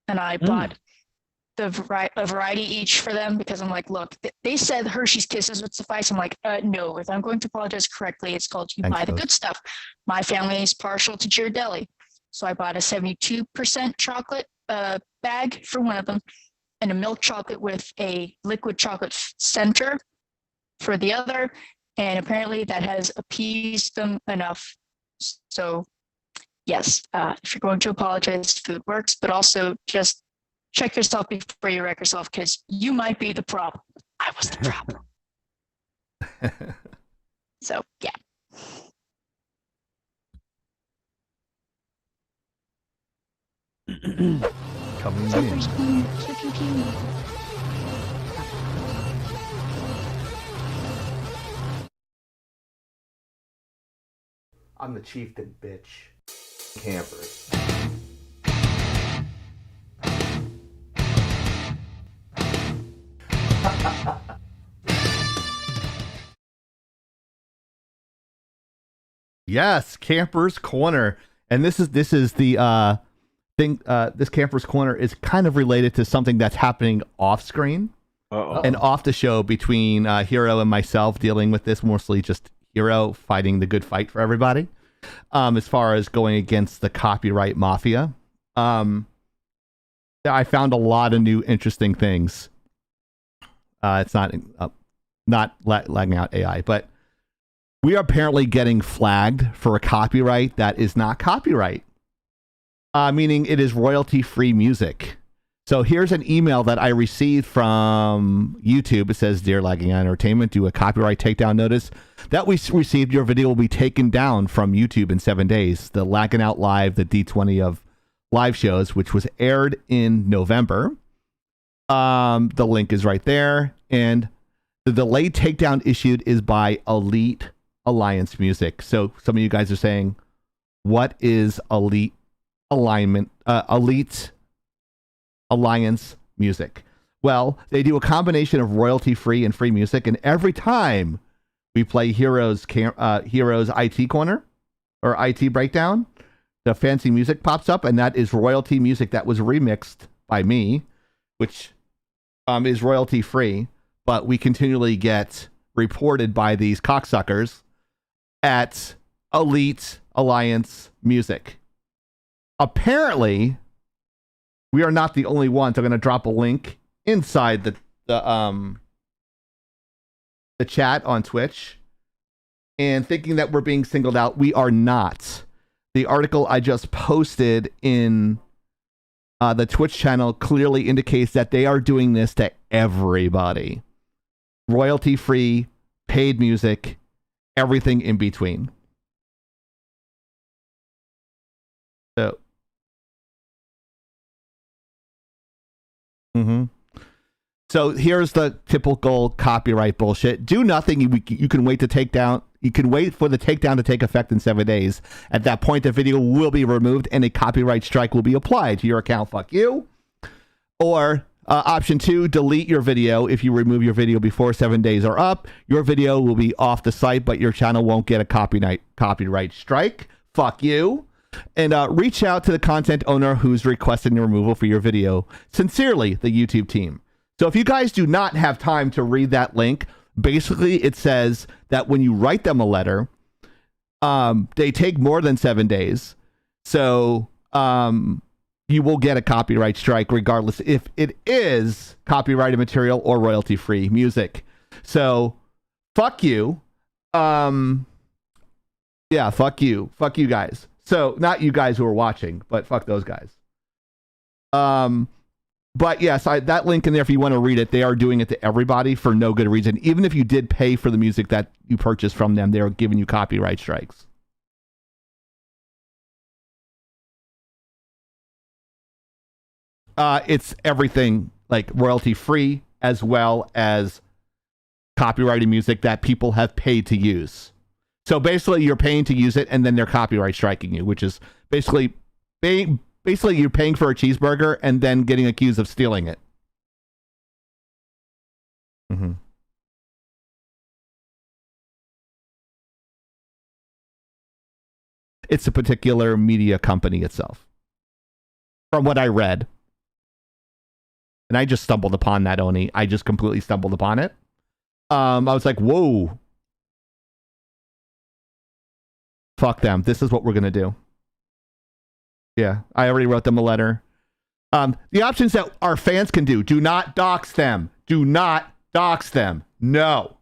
and I bought a variety each for them because I'm like, look, they said Hershey's Kisses would suffice. I'm like, no, if I'm going to apologize correctly, it's called you Thanks, buy the Ghost. good stuff. My family is partial to Ghirardelli. So I bought a 72% chocolate bag for one of them and a milk chocolate with a liquid chocolate center for the other. And apparently that has appeased them enough. So yes, if you're going to apologize, food works, but also just check yourself before you wreck yourself because you might be the problem. I was the problem. So yeah. Coming in. I'm the chieftain, bitch. Campers. Yes, Camper's Corner. And this is the thing, this Camper's Corner is kind of related to something that's happening off screen Uh-oh. and off the show between Hero and myself, dealing with this, mostly just hero fighting the good fight for everybody. As far as going against the copyright mafia, I found a lot of new interesting things. It's not lagging out AI, but we are apparently getting flagged for a copyright that is not copyright, meaning it is royalty-free music. So here's an email that I received from YouTube. It says, "Dear Lagging Entertainment, due a copyright takedown notice that we received, your video will be taken down from YouTube in 7 days. The Lagging Out Live, the D20 of live shows, which was aired in November." The link is right there. And the delayed takedown issued is by Elite Alliance Music. So some of you guys are saying, what is Elite Alliance Music? Well, they do a combination of royalty-free and free music, and every time we play Heroes IT Corner or IT Breakdown, the fancy music pops up, and that is royalty music that was remixed by me, which is royalty-free, but we continually get reported by these cocksuckers at Elite Alliance Music. Apparently, we are not the only ones. I'm going to drop a link inside the chat on Twitch. And thinking that we're being singled out, we are not. The article I just posted in the Twitch channel clearly indicates that they are doing this to everybody. Royalty-free, paid music, everything in between. So. So here's the typical copyright bullshit. Do nothing. You can wait to take down. You can wait for the takedown to take effect in 7 days. At that point, the video will be removed and a copyright strike will be applied to your account. Fuck you. Or option 2, delete your video. If you remove your video before 7 days are up, your video will be off the site, but your channel won't get a copyright strike. Fuck you. And reach out to the content owner who's requesting the removal for your video. Sincerely, the YouTube team. So if you guys do not have time to read that link, basically it says that when you write them a letter, they take more than 7 days. So you will get a copyright strike regardless if it is copyrighted material or royalty-free music. So fuck you. Yeah, fuck you. Fuck you guys. So not you guys who are watching, but fuck those guys. But yes, that link in there, if you want to read it, they are doing it to everybody for no good reason. Even if you did pay for the music that you purchased from them, they're giving you copyright strikes. It's everything like royalty free as well as copyrighted music that people have paid to use. So basically, you're paying to use it, and then they're copyright striking you, which is basically you're paying for a cheeseburger and then getting accused of stealing it. It's a particular media company itself, from what I read. And I just stumbled upon that, Oni. I just completely stumbled upon it. I was like, whoa. Fuck them. This is what we're going to do. Yeah, I already wrote them a letter. The options that our fans can do not dox them. Do not dox them. No.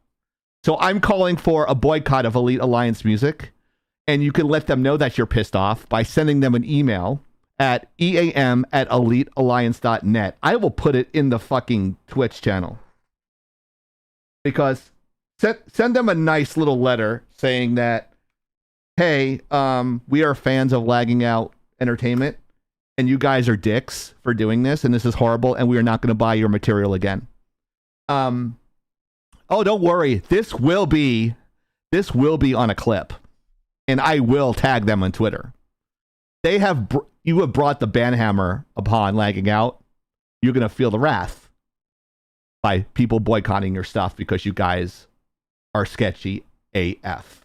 So I'm calling for a boycott of Elite Alliance Music. And you can let them know that you're pissed off by sending them an email at eam@elitealliance.net. I will put it in the fucking Twitch channel. Because send them a nice little letter saying that, hey, we are fans of Lagging Out Entertainment, and you guys are dicks for doing this, and this is horrible, and we are not going to buy your material again. Oh, don't worry. This will be on a clip, and I will tag them on Twitter. You have brought the banhammer upon Lagging Out. You're going to feel the wrath by people boycotting your stuff because you guys are sketchy AF.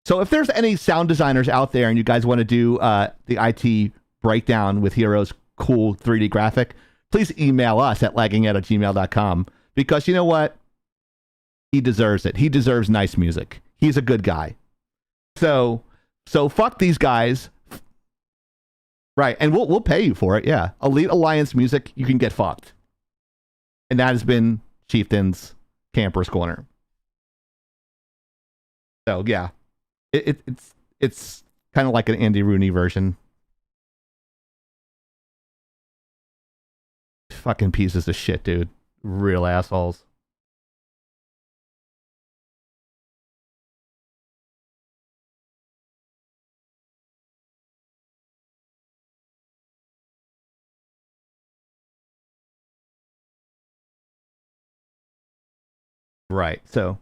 So if there's any sound designers out there and you guys want to do the IT breakdown with Hero's cool 3D graphic, please email us at lagging@gmail.com, because you know what? He deserves it. He deserves nice music. he's a good guy. So fuck these guys. Right, and we'll pay you for it. Yeah, Elite Alliance music, you can get fucked. And that has been Chieftain's Camper's Corner. So yeah, it's kind of like an Andy Rooney version. Fucking pieces of shit, dude. Real assholes. Right. So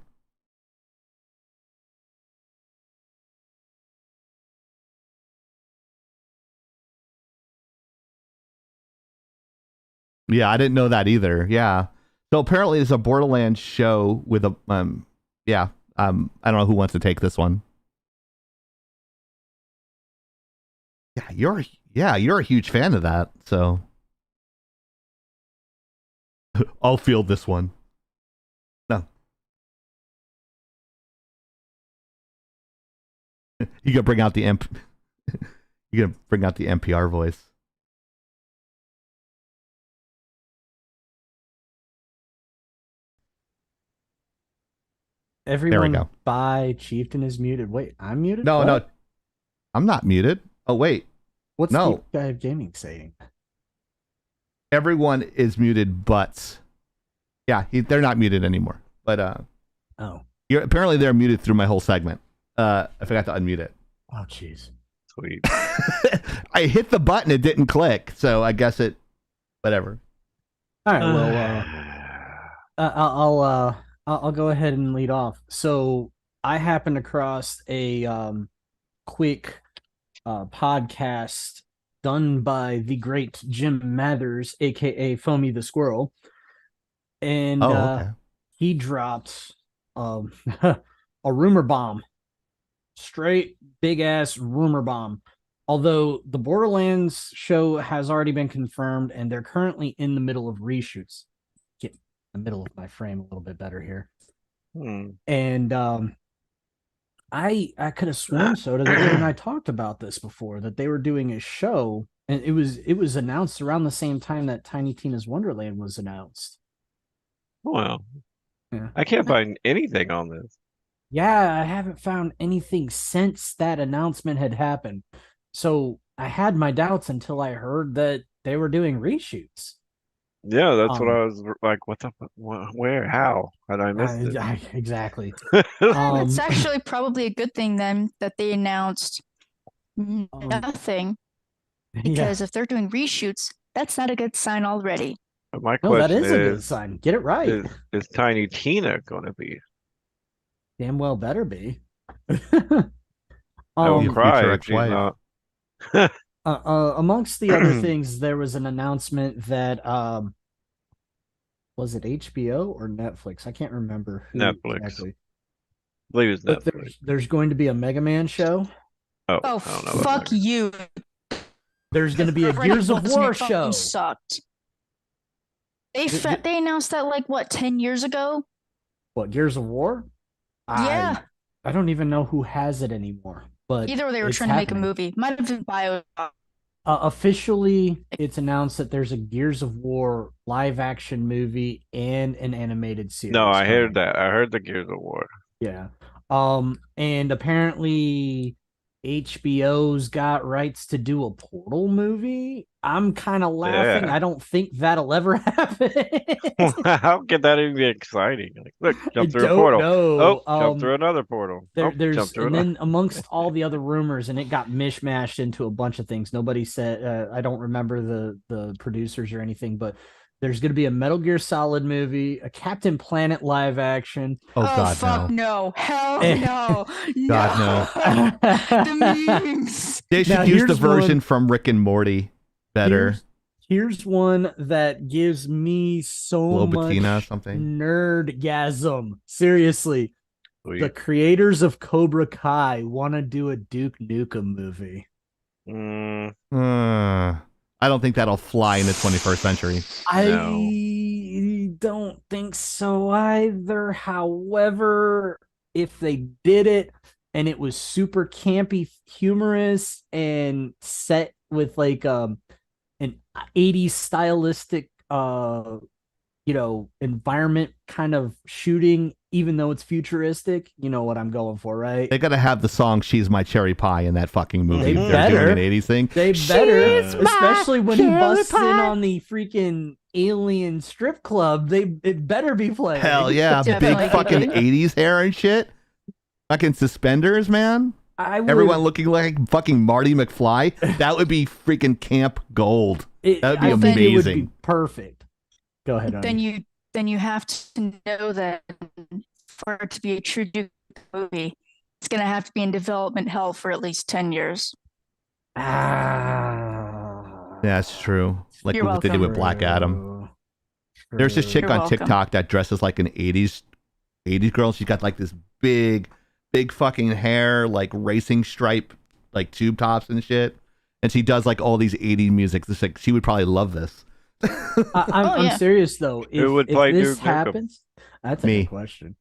yeah, I didn't know that either. Yeah. So apparently there's a Borderlands show with a I don't know who wants to take this one. You're a huge fan of that, so I'll field this one. No. You gotta bring out the you gotta bring out the NPR voice. Everyone go. by Chieftain is muted. Wait, I'm muted? No, What? no. I'm not muted. Oh wait. What's No. the guy of gaming saying? Everyone is muted but they're not muted anymore. But Oh. apparently they're muted through my whole segment. I forgot to unmute it. Oh, jeez. Sweet. I hit the button, it didn't click, so I guess it whatever. All right, well, I'll go ahead and lead off. So I happened across a quick podcast done by the great Jim Mathers, aka Foamy the Squirrel, and Okay. he dropped a rumor bomb, straight big ass rumor bomb. Although the Borderlands show has already been confirmed, and they're currently in the middle of reshoots. Get the middle of my frame a little bit better here. And I could have sworn that you and I talked about this before, that they were doing a show, and it was announced around the same time that Tiny Tina's Wonderland was announced. Well, Yeah. I can't find anything on this. Yeah, I haven't found anything since that announcement had happened. So I had my doubts until I heard that they were doing reshoots. Yeah, that's what I was like. What the? Where? How? How did I miss it? Exactly. It's actually probably a good thing then that they announced nothing, because if they're doing reshoots, that's not a good sign already. But my No, question that is a good sign. Get it right. Is Tiny Tina going to be? Damn well better be. I will cry future if she's ex-wife. not. Amongst the other things, there was an announcement that was it HBO or Netflix? I can't remember. Netflix. Exactly. I believe it's But Netflix. there's going to be a Mega Man show. Oh, I don't know about fuck that. you. There's going to be a Gears of War show. Sucked. They announced that like what, 10 years ago? What, Gears of War? Yeah. I don't even know who has it anymore. But Either they were it's trying to make a happening. movie. Might have been Bio. Officially, it's announced that there's a Gears of War live action movie and an animated series. No, I heard coming. that. I heard the Gears of War. Yeah. And apparently HBO's got rights to do a Portal movie. I'm kind of laughing. Yeah. I don't think that'll ever happen. How could that even be exciting? Like, look, jump through a don't portal. know. Oh, jump through another portal. Jump There's through and another. then amongst all the other rumors, and it got mishmashed into a bunch of things. Nobody said. I don't remember the producers or anything, but there's going to be a Metal Gear Solid movie, a Captain Planet live action. Oh God, fuck no. Hell Eh. no. God, no. The memes. They should Now, use the here's version one- from Rick and Morty better. Here's one that gives me so Globatina, much something. nerdgasm. Seriously, Sweet. the creators of Cobra Kai want to do a Duke Nukem movie. I don't think that'll fly in the 21st century. I don't think so either. However, if they did it and it was super campy, humorous, and set with like an 80s stylistic environment kind of shooting, even though it's futuristic. You know what I'm going for, right? They gotta have the song "She's My Cherry Pie" in that fucking movie. They If they're doing better. an '80s thing. They better, She's especially when he cherry busts in pie. on the freaking alien strip club. It better be playing. Hell yeah, Definitely. big fucking '80s hair and shit. Fucking suspenders, man. I would, Everyone looking like fucking Marty McFly. That would be freaking camp gold. it, that would be I think it would be amazing. perfect. Go ahead. Then you have to know that for it to be a true Duke movie, it's going to have to be in development hell for at least 10 years. Ah, Yeah, that's true. Like You're what they did welcome. with Black Adam. There's this chick You're on welcome. TikTok that dresses like an '80s girl. She's got like this big fucking hair, like racing stripe, like tube tops and shit. And she does like all these '80s music. This like she would probably love this. I'm serious though. Who would If play this Duke Nukem? happens, that's a Me. good question.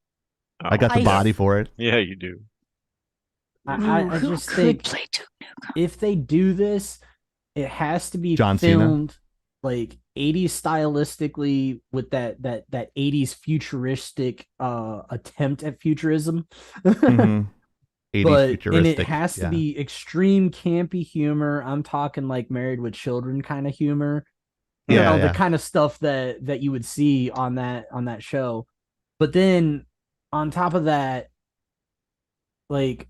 I got the I- body for it. Yeah, you do. I Who just could think play Duke Nukem? if they do this, it has to be John Cena? filmed like 80s stylistically with that 80s futuristic attempt at futurism. Mhm. 80s But and futuristic. it has to yeah. be extreme campy humor. I'm talking like Married with Children kind of humor. You Yeah, know, yeah. the kind of stuff that you would see on that show. But then on top of that, like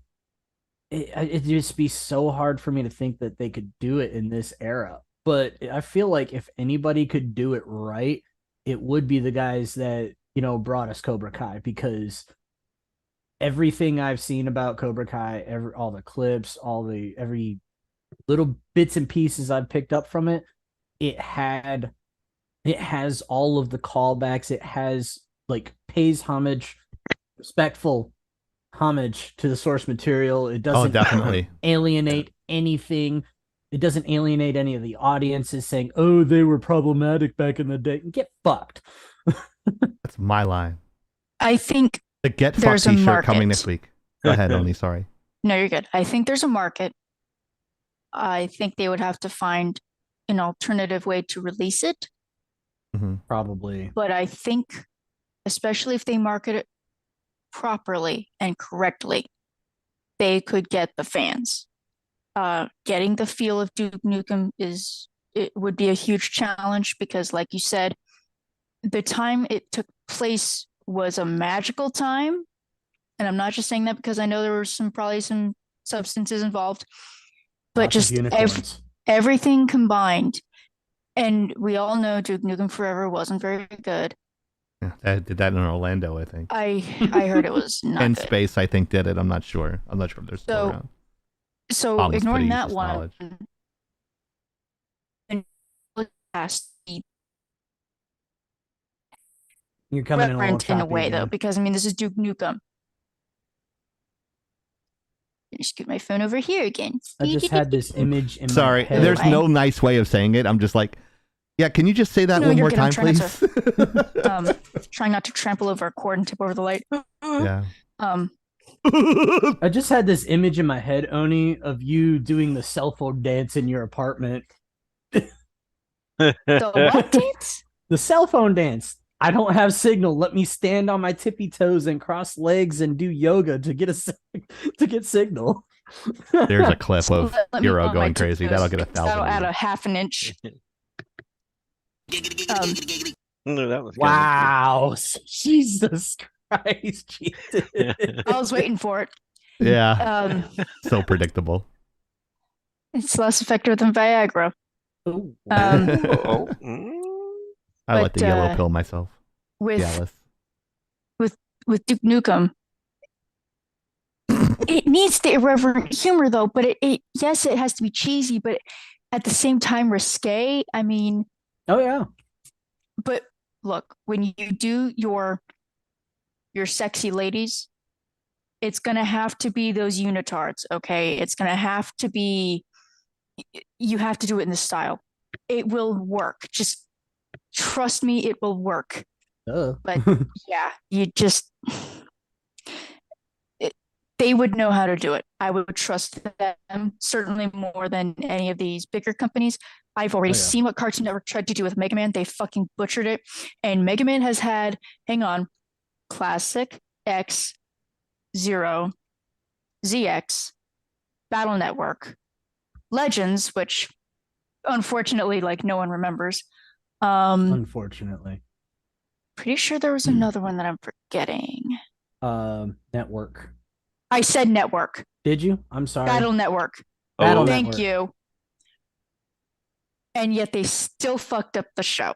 it'd just be so hard for me to think that they could do it in this era. But I feel like if anybody could do it right, it would be the guys that, brought us Cobra Kai, because everything I've seen about Cobra Kai, all the clips, every little bits and pieces I've picked up from it, it has all of the callbacks. It has like pays homage, respectful homage to the source material. It Oh, doesn't definitely. alienate anything. It doesn't alienate any of the audiences saying, "Oh, they were problematic back in the day." Get fucked. That's my line. I think The Get Fucked There's a t-shirt coming market. next week. Go ahead, Oni. Sorry. no, you're good. I think there's a market. I think they would have to find an alternative way to release it. Probably. But I think, especially if they market it properly and correctly, they could get the fans. Getting the feel of Duke Nukem it would be a huge challenge because, like you said, the time it took place was a magical time. And I'm not just saying that because I know there were probably some substances involved, but Lots of just unicorns. everything combined. And we all know Duke Nukem Forever wasn't very good. Yeah, I did that in Orlando, I think. I heard it was not And good. Space, I think, did it. I'm not sure. I'm not sure if they're still So- around. So Almost ignoring pretty that useless one, knowledge. and past the You're coming in a little reverent in a choppy way though, again. because I mean this is Duke Nukem. Scoot my phone over here again. I just had this image in Sorry, my head. there's I- no nice way of saying it. I'm just like, yeah, can you just say that No, one you're more good. I'm time, trying not please? Trying not to trample over a cord and tip over the light. Yeah. I just had this image in my head, Oni, of you doing the cell phone dance in your apartment. The what dance? The cell phone dance. I don't have signal. Let me stand on my tippy toes and cross legs and do yoga to get to get signal. There's a clip of Let me Hero on my going crazy. That'll toes. get 1,000. That'll add a views. half an inch. No, that was Wow, Jesus Christ, Jesus. I was waiting for it. Yeah, Um, so predictable. it's less effective than Viagra. Ooh. Oh, I like but, the yellow pill myself. With Jealous. with Duke Nukem, it needs the irreverent humor though. But it yes, it has to be cheesy, but at the same time risque. I mean, Oh yeah. but look, when you do your sexy ladies, it's gonna have to be those unitards, okay? It's gonna have to be. You have to do it in this style. It will work. Just trust me, it will work. Duh. But yeah, you just They would know how to do it. I would trust them certainly more than any of these bigger companies. I've already seen what Cartoon Network tried to do with Mega Man. They fucking butchered it. And Mega Man has had, hang on, Classic, X, Zero, ZX, Battle Network, Legends, which unfortunately, like, no one remembers. Unfortunately. Pretty sure there was another one that I'm forgetting. Network. I said Network. Did you? I'm sorry. Battle Network. Battle Thank Network. you. And yet they still fucked up the show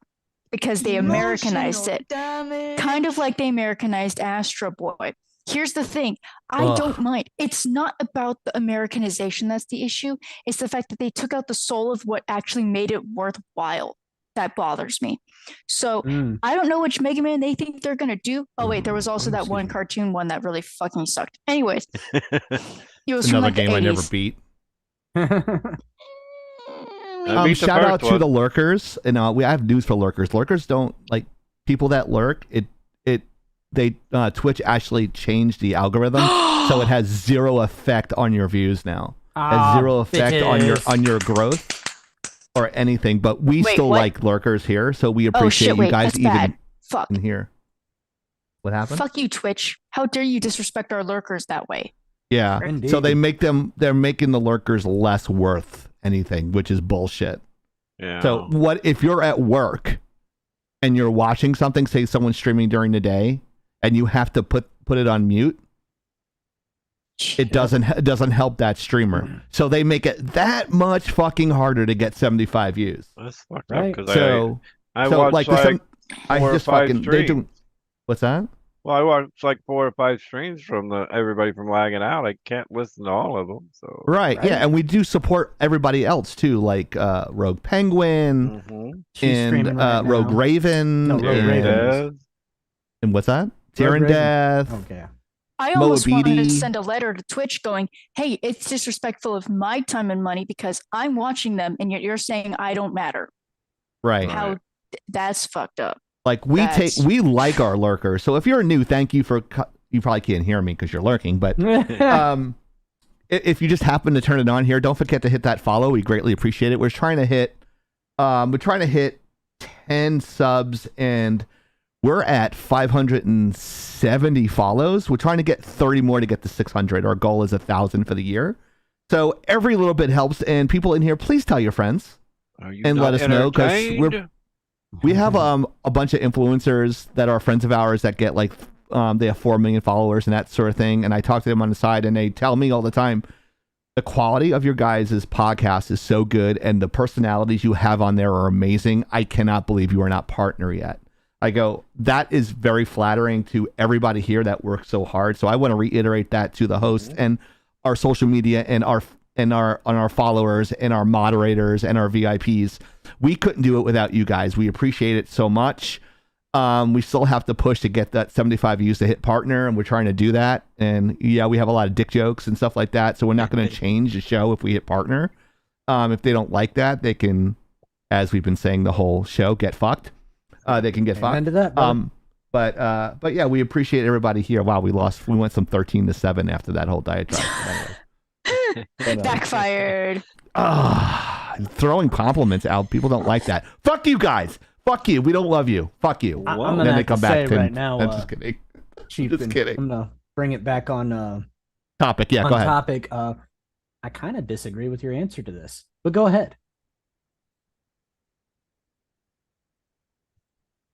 because they Americanized it. Kind of like they Americanized Astro Boy. Here's the thing. I don't mind. It's not about the Americanization that's the issue. It's the fact that they took out the soul of what actually made it worthwhile. That bothers me. So I don't know which Mega Man they think they're going to do. Oh, wait, there was also that one cartoon one that really fucking sucked. Anyways. It was Another from, like, game the I 80s. never beat. I beat the Shout first out to one. the lurkers, and I have news for lurkers. Lurkers don't like people that lurk. Twitch actually changed the algorithm, so it has zero effect on your views now. Has zero effect on your growth or anything. But we still what? like lurkers here, so we appreciate you guys that's even bad. Fuck. in here. What happened? Fuck you, Twitch. How dare you disrespect our lurkers that way? Yeah. Indeed. So they're making the lurkers less worth anything, which is bullshit. Yeah. So what if you're at work and you're watching something, say someone's streaming during the day, and you have to put it on mute? It doesn't help that streamer. So they make it that much fucking harder to get 75 views. That's fucked Right. up because So I so watched like, like I four or just five fucking they do. streams. What's that? Well, I watched like 4 or 5 streams from everybody from Laggin Out. I can't listen to all of them. So Right. Yeah, and we do support everybody else too, like Rogue Penguin She's streaming and right Rogue now. Raven. No, Rogue and, Raven. and what's that? Tyrann Raven. Death. Okay. I almost wanted Moabidi. to send a letter to Twitch going, hey, it's disrespectful of my time and money because I'm watching them and yet you're saying I don't matter. Right. How that's fucked up. Like we like our lurkers. So if you're new, thank you for. You probably can't hear me because you're lurking, but if you just happen to turn it on here, don't forget to hit that follow. We greatly appreciate it. We're trying to hit 10 subs, and we're at 570 follows. We're trying to get 30 more to get to 600. Our goal is 1,000 for the year. So every little bit helps. And people in here, please tell your friends and let us know, because we have a bunch of influencers that are friends of ours that get like they have 4 million followers and that sort of thing. And I talk to them on the side, and they tell me all the time, the quality of your guys' podcast is so good, and the personalities you have on there are amazing. I cannot believe you are not partner yet. I go, that is very flattering to everybody here that works so hard. So I want to reiterate that to the host and our social media and our followers and our moderators and our VIPs. We couldn't do it without you guys. We appreciate it so much. We still have to push to get that 75 views to hit partner, and we're trying to do that. And yeah, we have a lot of dick jokes and stuff like that. So we're not going to change the show if we hit partner. If they don't like that, they can, as we've been saying the whole show, get fucked. They can get fucked. Into that, but yeah, we appreciate everybody here. Wow, we went some 13-7 after that whole diatribe. Backfired. Throwing compliments out. People don't like that. Fuck you guys. Fuck you. We don't love you. Fuck you. I'm And gonna then they have come to back say to right now, I'm just kidding. Chief, Just kidding. I'm gonna bring it back on Topic. Yeah, on go ahead. topic. I kind of disagree with your answer to this, but go ahead.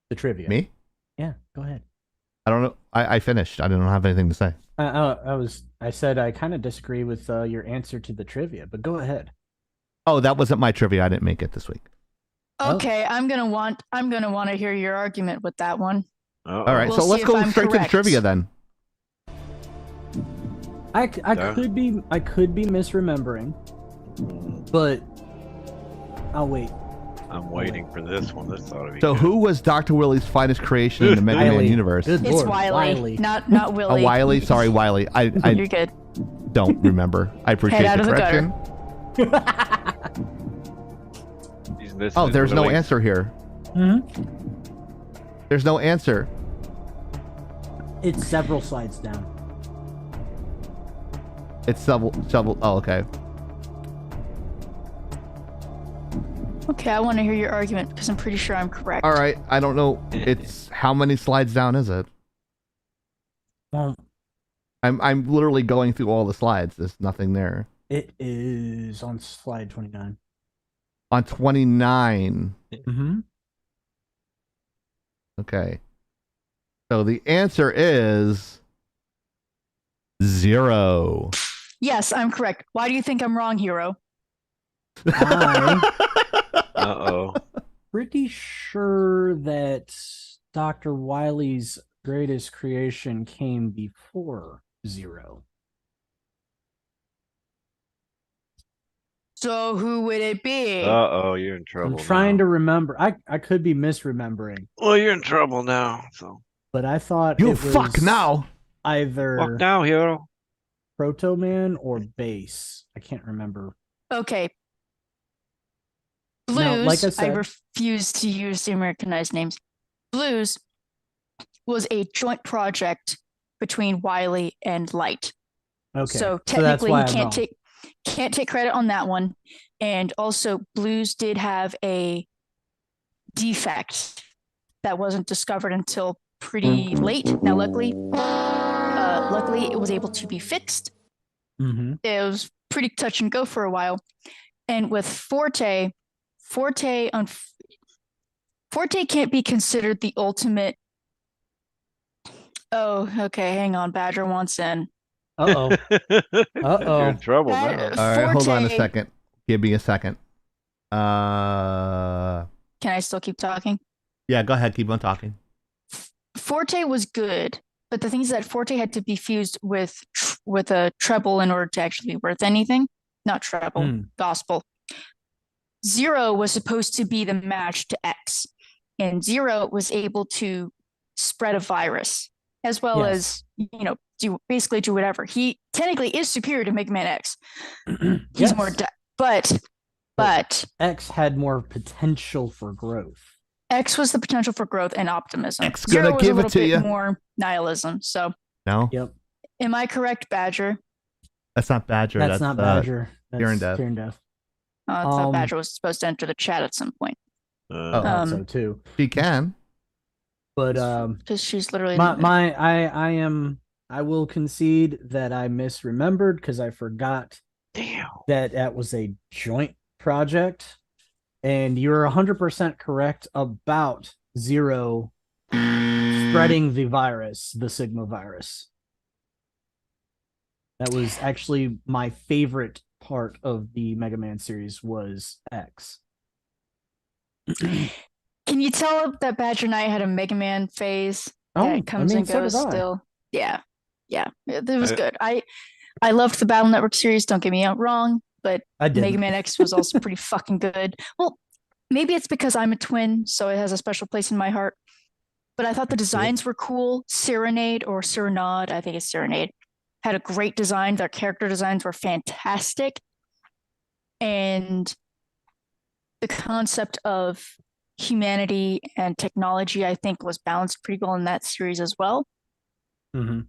The trivia. Me? Yeah, go ahead. I don't know. I finished. I don't have anything to say. I said I kind of disagree with your answer to the trivia, but go ahead. Oh, that wasn't my trivia. I didn't make it this week. Okay, I'm gonna want to hear your argument with that one. All right, We'll so let's see if go I'm straight to the correct. trivia then. I could be misremembering, but I'll wait. I'm waiting for this one. This ought to be So good. who was Dr. Willie's finest creation in the Mega Man Wiley. universe? Good It's Lord, Wiley, not Willie. Oh, Wiley. Sorry, Wiley. I You're good. don't remember. I appreciate out the of the correction. He's listening Oh, to there's no Willie. answer here. There's no answer. It's several slides down. It's shovel. Oh, okay. Okay, I want to hear your argument because I'm pretty sure I'm correct. All right. I don't know. It's how many slides down is it? Well, I'm literally going through all the slides. There's nothing there. it is on slide 29. On 29. Mm-hmm. Okay. So the answer is 0. Yes, I'm correct. Why do you think I'm wrong, Hero? Uh-oh. Pretty sure that Dr. Wily's greatest creation came before 0. So who would it be? Uh-oh, you're in trouble I'm trying now. to remember. I could be misremembering, Well, you're in trouble now, so. but I thought You it fuck was now. either Fuck now, hero. Proto Man or Base. I can't remember. Okay. Now, Blues, like I I said- refuse to use the Americanized names. Blues was a joint project between Wily and Light. Okay, So that's technically why he I'm can't wrong. take credit on that one. And also Blues did have a defect that wasn't discovered until pretty late. Now luckily it was able to be fixed. Mm-hmm. It was pretty touch and go for a while. And with Forte can't be considered the ultimate. Oh, okay. Hang on. Badger wants in. Uh-oh. You're in trouble now. That- All right, hold on a Forte- second. Give me a second. Can I still keep talking? Yeah, go ahead. Keep on talking. Forte was good, but the thing is that Forte had to be fused with a treble in order to actually be worth anything. Not treble, gospel. 0 was supposed to be the match to X, and 0 was able to spread a virus as well as do whatever. He technically is superior to Mega Man X. He's Yes. more, but X had more potential for growth. X was the potential for growth and optimism. X gonna 0 was give a it little to bit you. more nihilism. So, No, Yep. am I correct, Badger? that's not Badger. That's not Badger. That's Kieran Death. Kieran Death. I thought Badger was supposed to enter the chat at some point I thought so too. She can. But because she's literally I will concede that I misremembered because I forgot that was a joint project, and you're 100% correct about 0 spreading the virus, the Sigma virus. That was actually my favorite part of the Mega Man series was X. Can you tell that Badger Knight had a Mega Man phase that comes and so goes did I. still? Yeah. It was good. I loved the Battle Network series, don't get me wrong, but I didn't. Mega Man X was also pretty fucking good. Well, maybe it's because I'm a twin, so it has a special place in my heart. But I thought the designs were cool. Serenade, I think it's Serenade, had a great design. Their character designs were fantastic. And the concept of humanity and technology, I think, was balanced pretty well in that series as well. Mm-hmm.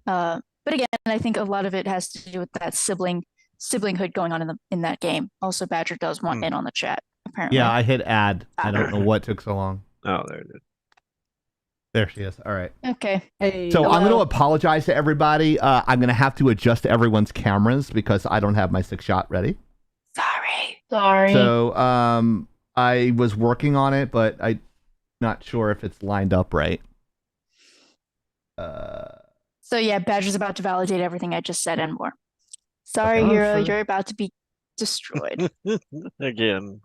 But again, I think a lot of it has to do with that siblinghood going on in that game. Also, Badger does want in on the chat, apparently. Yeah, I hit add. I don't know what took so long. Oh, there it is. There she is. All right. Okay. Hey, So I'm going to apologize to everybody. I'm going to have to adjust everyone's cameras because I don't have my 6-shot ready. Sorry. So I was working on it, but I'm not sure if it's lined up right. So yeah, Badger's about to validate everything I just said and more. Sorry, Okay. Hero, Sure. you're about to be destroyed. Again.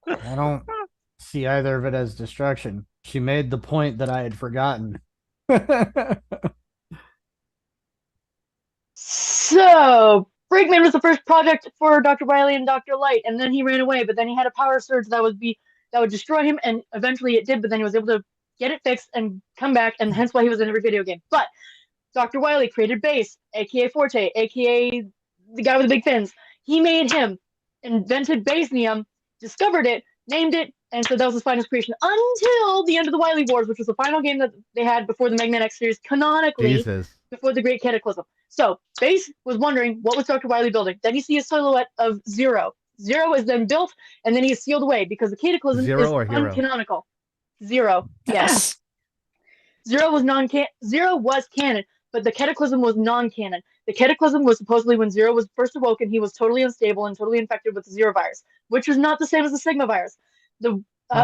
I don't see either of it as destruction. She made the point that I had forgotten. So, Breakman was the first project for Dr. Wily and Dr. Light, and then he ran away, but then he had a power surge that would destroy him, and eventually it did, but then he was able to get it fixed and come back, and hence why he was in every video game. But Dr. Wily created Base, aka Forte, aka the guy with the big fins. He made him, invented Basenium, discovered it, named it, and so that was his final creation until the end of the Wily Wars, which was the final game that they had before the Mega Man X series, canonically, Jesus. before the Great Cataclysm. So Base was wondering what was Dr. Wily building. Then you see a silhouette of Zero. Zero is then built, and then he is sealed away because the Cataclysm Zero is or Hero? uncanonical. Zero. Yes. Zero was canon, but the Cataclysm was non-canon. The Cataclysm was supposedly when Zero was first awoken, he was totally unstable and totally infected with the Zero virus, which was not the same as the Sigma virus. The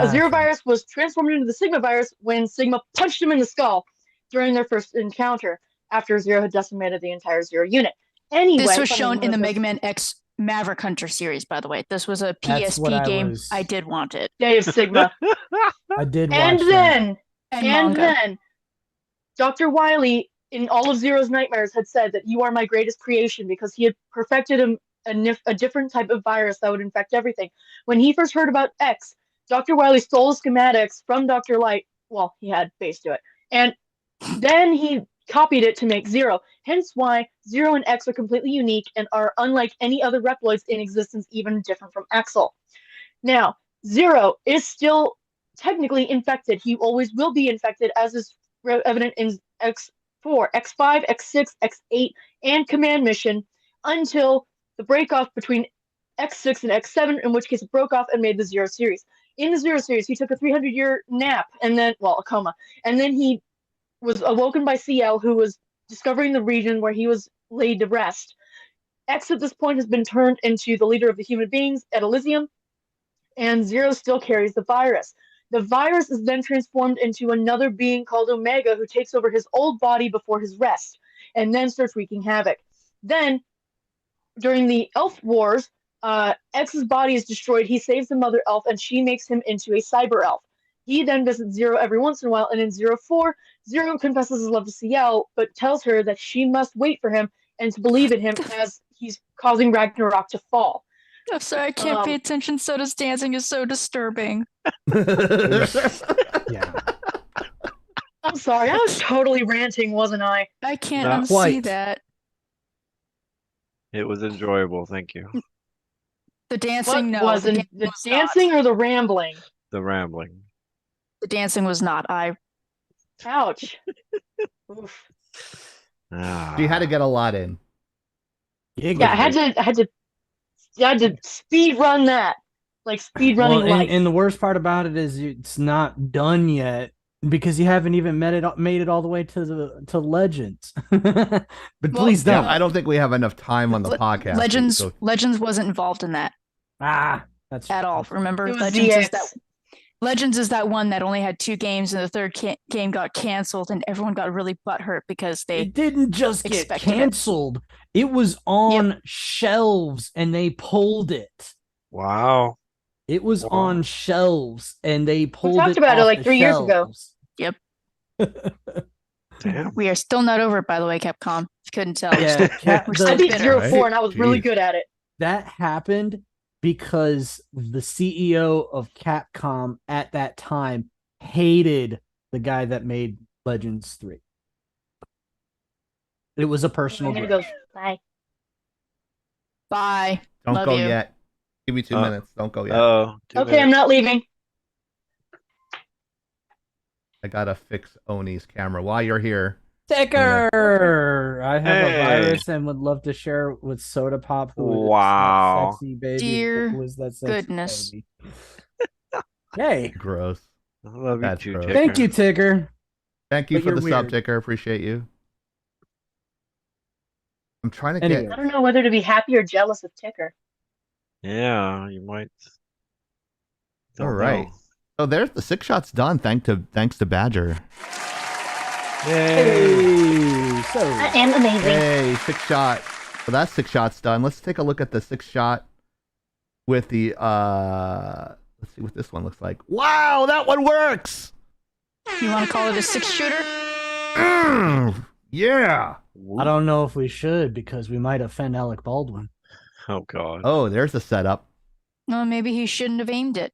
Zero virus was transformed into the Sigma virus when Sigma punched him in the skull during their first encounter after Zero had decimated the entire Zero unit. Anyway, this was shown in the Mega Man X Maverick Hunter series, by the way. This was a PSP game. I did want it. Day of Sigma. I did watch and that. then Dr. Wily, in all of Zero's nightmares, had said that you are my greatest creation because he had perfected a different type of virus that would infect everything. When he first heard about X, Dr. Wily stole schematics from Dr. Light. Well, he had Base do it. And then he copied it to make Zero. Hence why Zero and X are completely unique and are unlike any other Reploids in existence, even different from Axel. Now, Zero is still technically infected. He always will be infected, as is evident in X4, X5, X6, X8, and Command Mission until the breakoff between X6 and X7, in which case it broke off and made the Zero series. In the Zero series, he took a 300-year nap and then, well, a coma, and then he was awoken by CL, who was discovering the region where he was laid to rest. X at this point has been turned into the leader of the human beings at Elysium, and Zero still carries the virus. The virus is then transformed into another being called Omega, who takes over his old body before his rest, and then starts wreaking havoc. Then, during the Elf Wars, X's body is destroyed. He saves the Mother Elf, and she makes him into a Cyber Elf. He then visits Zero every once in a while, and in Zero 4, Zero confesses his love to CL, but tells her that she must wait for him and to believe in him as he's causing Ragnarok to fall. I'm sorry, I can't pay attention. Soda's dancing is so disturbing. Yeah. I'm sorry, I was totally ranting, wasn't I? I can't Not unsee quite. that. It was enjoyable. Thank you. The dancing, What no. was the it? The was dancing not. or the rambling? The rambling. The dancing was not. Ouch. Oof. Ah. You had to get a lot in. Yeah, I had to speed run that. Like speed running life. And the worst part about it is it's not done yet because you haven't even made it all the way to Legends. But please don't. Yeah, I don't think we have enough time on the podcast. Legends wasn't involved in that. That's at all. Remember, It was Legends is that one that only had 2 games, and the third game got canceled, and everyone got really butthurt because it didn't just get expected it. canceled. It was on shelves, and they pulled it. Wow. It was on shelves, and they pulled it. We talked about it off like the 3 years ago. shelves. Yep. Damn. We are still not over it, by the way, Capcom. If you couldn't tell. Yeah, I beat Zero 4, and I was really good at it. That happened because the CEO of Capcom at that time hated the guy that made Legends 3. It was a personal I'm gonna grudge. go. Bye. Bye. Don't Love go you. yet. Give me 2 minutes. Don't go yet. Oh. Okay, I'm not leaving. I gotta fix Oni's camera while you're here. Ticker! I have Hey. a virus and would love to share it with Soda Pop, who is Wow. that sexy baby. Dear Who is that sexy goodness. baby? Yay. Gross. I love That's you too, gross. Ticker. Thank you, Ticker. Thank you But for you're the sub, weird. Ticker. Appreciate you. I'm trying to Anyway. get. I don't know whether to be happy or jealous of Ticker. Yeah, you might. All Don't right. know. So there's the 6 shots done. Thanks to Badger. Hey, so I am amazing. Hey, 6 shot. So that's 6 shots done. Let's take a look at the 6 shot with the let's see what this one looks like. Wow, that one works. You want to call it a 6-shooter? Yeah. I don't know if we should because we might offend Alec Baldwin. Oh God. Oh, there's the setup. No, maybe he shouldn't have aimed it.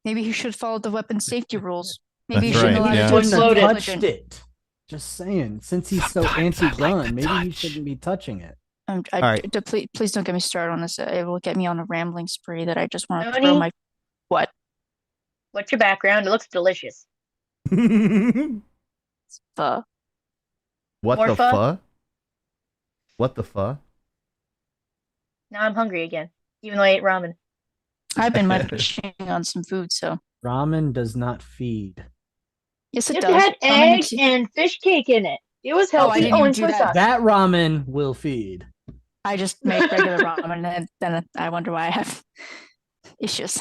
Maybe he should have followed the weapon safety rules. Maybe he That's shouldn't right, allow yeah. it to Wouldn't have explode touched intelligent. it. Just saying, since he's so anti-gun, maybe he shouldn't be touching it. All right. Please don't get me started on this. It will get me on a rambling spree that I just want to Tony? throw my. What? What's your background? It looks delicious. Pho. What More the pho? fuck? What the fuck? Now I'm hungry again, even though I ate ramen. I've been munching on some food, so Ramen does not feed. yes, it It does. had Ramen egg makes you- and fish cake in it. It was Oh, I healthy. didn't Oh, even and do soy that. sauce. That ramen will feed. I just make regular ramen, and then I wonder why I have issues.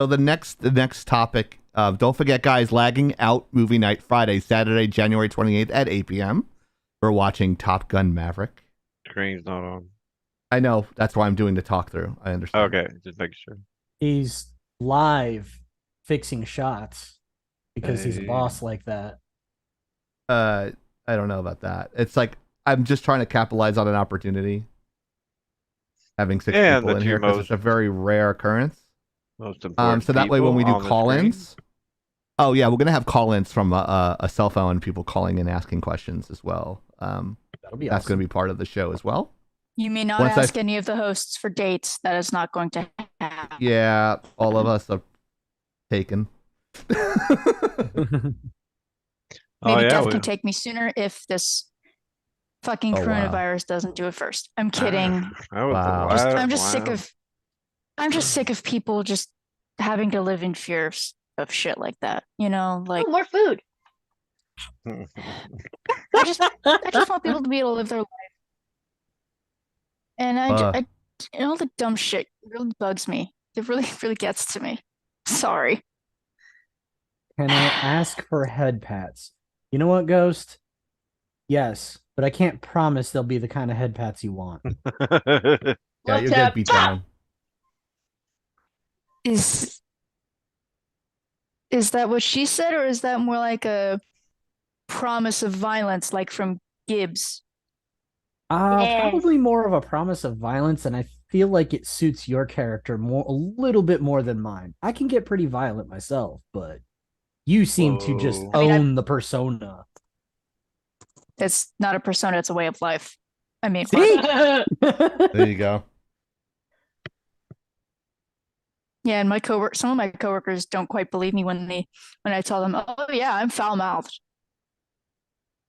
So the next topic, don't forget, guys, Lagging Out movie night Friday, Saturday, January 28th at 8 p.m. We're watching Top Gun Maverick. Screen's not on. I know, that's why I'm doing the talk through. I understand. Okay, just making sure. He's live fixing shots because he's a Hey. boss like that. I don't know about that. It's like I'm just trying to capitalize on an opportunity. Having six Yeah, people the in two here because it's a very rare occurrence. Most important. So that way when we do people on the call-ins, oh yeah, we're gonna have call-ins from a cell phone, people calling and asking questions as well. That'll be That's awesome. gonna be part of the show as well. You may not Once ask any of the hosts for dates. That is not going to happen. Yeah, all of us are taken. screen. Maybe death we- can take me sooner if this fucking Oh, wow. coronavirus doesn't do it first. I'm kidding. I was Wow. I'm just sick of people just having to live in fear of shit like that. You know, like Oh, more food. I just want people to be able to live their life. And and all the dumb shit really bugs me. It really, really gets to me. Sorry. Can I ask for head pats? You know what, Ghost? Yes, but I can't promise they'll be the kind of head pats you want. Yeah, Love you'll tap. get beat down. Is that what she said, or is that more like a promise of violence, like from Gibbs? Yes. Probably more of a promise of violence, and I feel like it suits your character a little bit more than mine. I can get pretty violent myself, but you seem to just Whoa. I mean, own the persona. It's not a persona; it's a way of life. I mean, See? There you go. yeah. And some of my coworkers don't quite believe me when I tell them, "Oh yeah, I'm foul mouthed."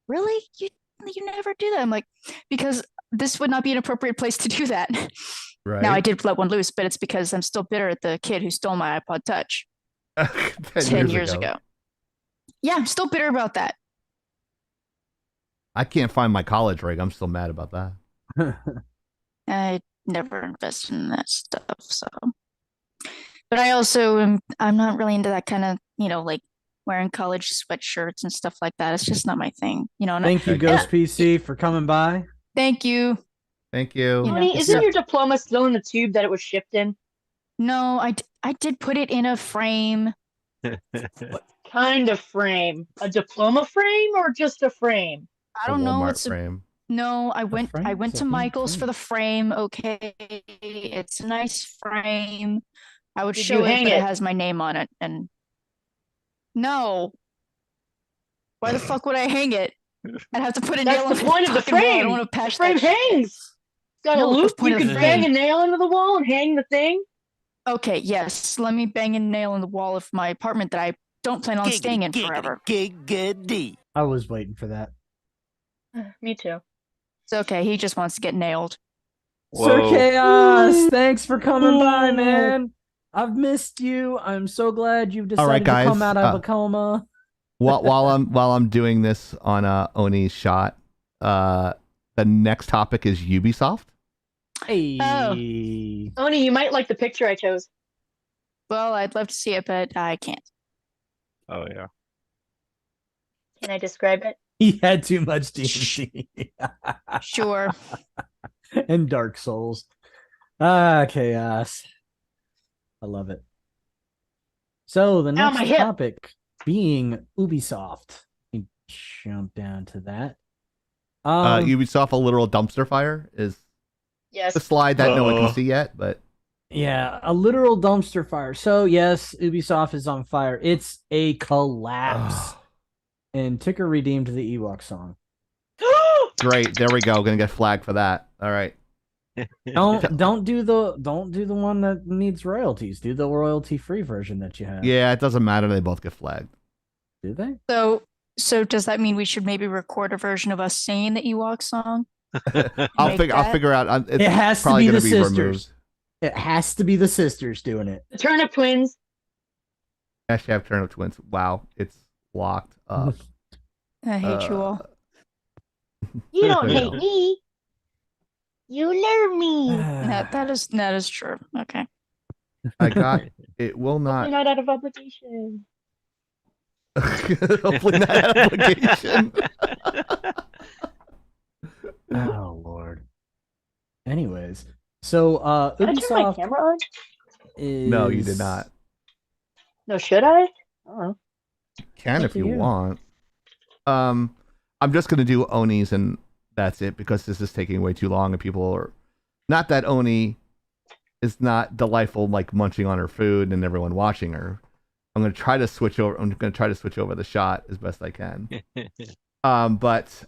Really? You never do that? I'm like, because this would not be an appropriate place to do that. Right. Now I did let one loose, but it's because I'm still bitter at the kid who stole my iPod Touch 10 years ago. Yeah, I'm still bitter about that. I can't find my college rig. I'm still mad about that. I never invested in that stuff, so. But I also I'm not really into that kind of, like wearing college sweatshirts and stuff like that. It's just not my thing, and Thank you, Ghost PC, for coming by. thank you. Thank you. You know, Tony, isn't your diploma still in the tube that it was shipped in? No, I did put it in a frame. What kind of frame? A diploma frame or just a frame? I don't know. Walmart frame. No, I went frame's a to neat Michael's for frame. the frame. Okay, it's a nice frame. I would Did show you it, hang but it? it has my name on it. And no, why the fuck would I hang it? I'd have to put a nail That's in the point of the fucking wall. I frame. don't want to The patch frame that shit. hangs. Got a No, the loop. point You of can the bang frame. a nail into the wall and hang the thing. Okay, yes. Let me bang a nail in the wall of my apartment that I don't plan on staying in forever. Giggity. I was waiting for that. Me too. It's okay. He just wants to get nailed. Sir Whoa. Chaos, thanks for coming by, man. I've missed you. I'm so glad you've decided right, guys, to come out of a coma. while I'm doing this on Oni's shot, the next topic is Ubisoft. Hey. Oni, you might like the picture I chose. Well, I'd love to see it, but I can't. Oh yeah. Can I describe it? He had too much D&D Sure. and Dark Souls. Chaos. I love it. So the Ow, next my hip. topic being Ubisoft. Let me jump down to that. Ubisoft, a literal dumpster fire is Yes. the slide that no one Oh. can see yet, but Yeah, a literal dumpster fire. So yes, Ubisoft is on fire. It's a collapse. And Ticker redeemed the Ewok song. great. There we go. Gonna get flagged for that. All right. Don't do the one that needs royalties. Do the royalty free version that you have. Yeah, it doesn't matter. They both get flagged. Do they? So does that mean we should maybe record a version of us singing the Ewok song? I'll Make I'll that- figure out. It's It has to probably be gonna the be sisters. removed. It has to be the sisters doing it. The Turnip Twins. Hashtag Turnip Twins. Wow, it's locked up. I hate you all. You don't There you hate go. me. You love me. That is true. Okay. I got it. Will You're not. not out of obligation. Hopefully not application. Oh Lord. Anyways, so Did I turn my Ubisoft camera on? is No, you did not. No, should I? Oh. Can Up if to you you. want. I'm just gonna do Onis and that's it because this is taking way too long and people are not that Oni is not delightful like munching on her food and everyone watching her. I'm gonna try to switch over the shot as best I can. But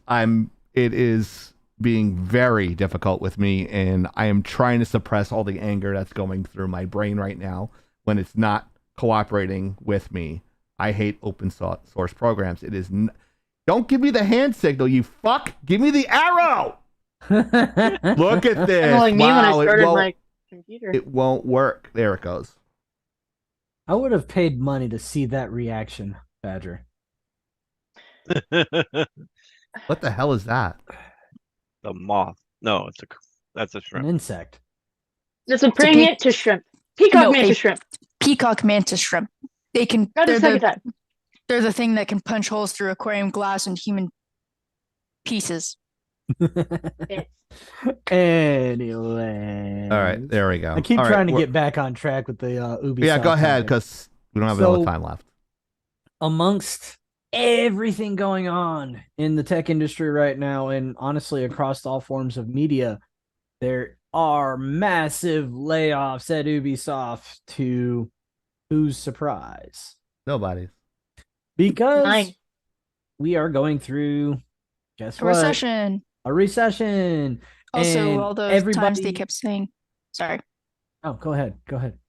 it is being very difficult with me and I am trying to suppress all the anger that's going through my brain right now when it's not cooperating with me. I hate open source programs. It is don't give me the hand signal, you fuck. Give me the arrow. Look at this. Kinda like me when I Wow, started my computer. it won't work. There it goes. I would have paid money to see that reaction, Badger. What the hell is that? The moth. No, that's a An shrimp. insect. It's a praying it to shrimp. Peacock No, mantis a- shrimp. Peacock mantis shrimp. They can. Got it a second time. They're the thing that can punch holes through aquarium glass and human pieces. Anyway. All right, there we go. I keep All right, trying to we're- get back on track with the Ubisoft. Yeah, go ahead topic. because we don't have enough So- time left. Amongst everything going on in the tech industry right now, and honestly across all forms of media, there are massive layoffs at Ubisoft to whose surprise? Nobody. Because Mine. we are going through, guess A what? recession. A recession. Also, And all those times everybody- they kept saying, sorry, Oh, go ahead. Go ahead.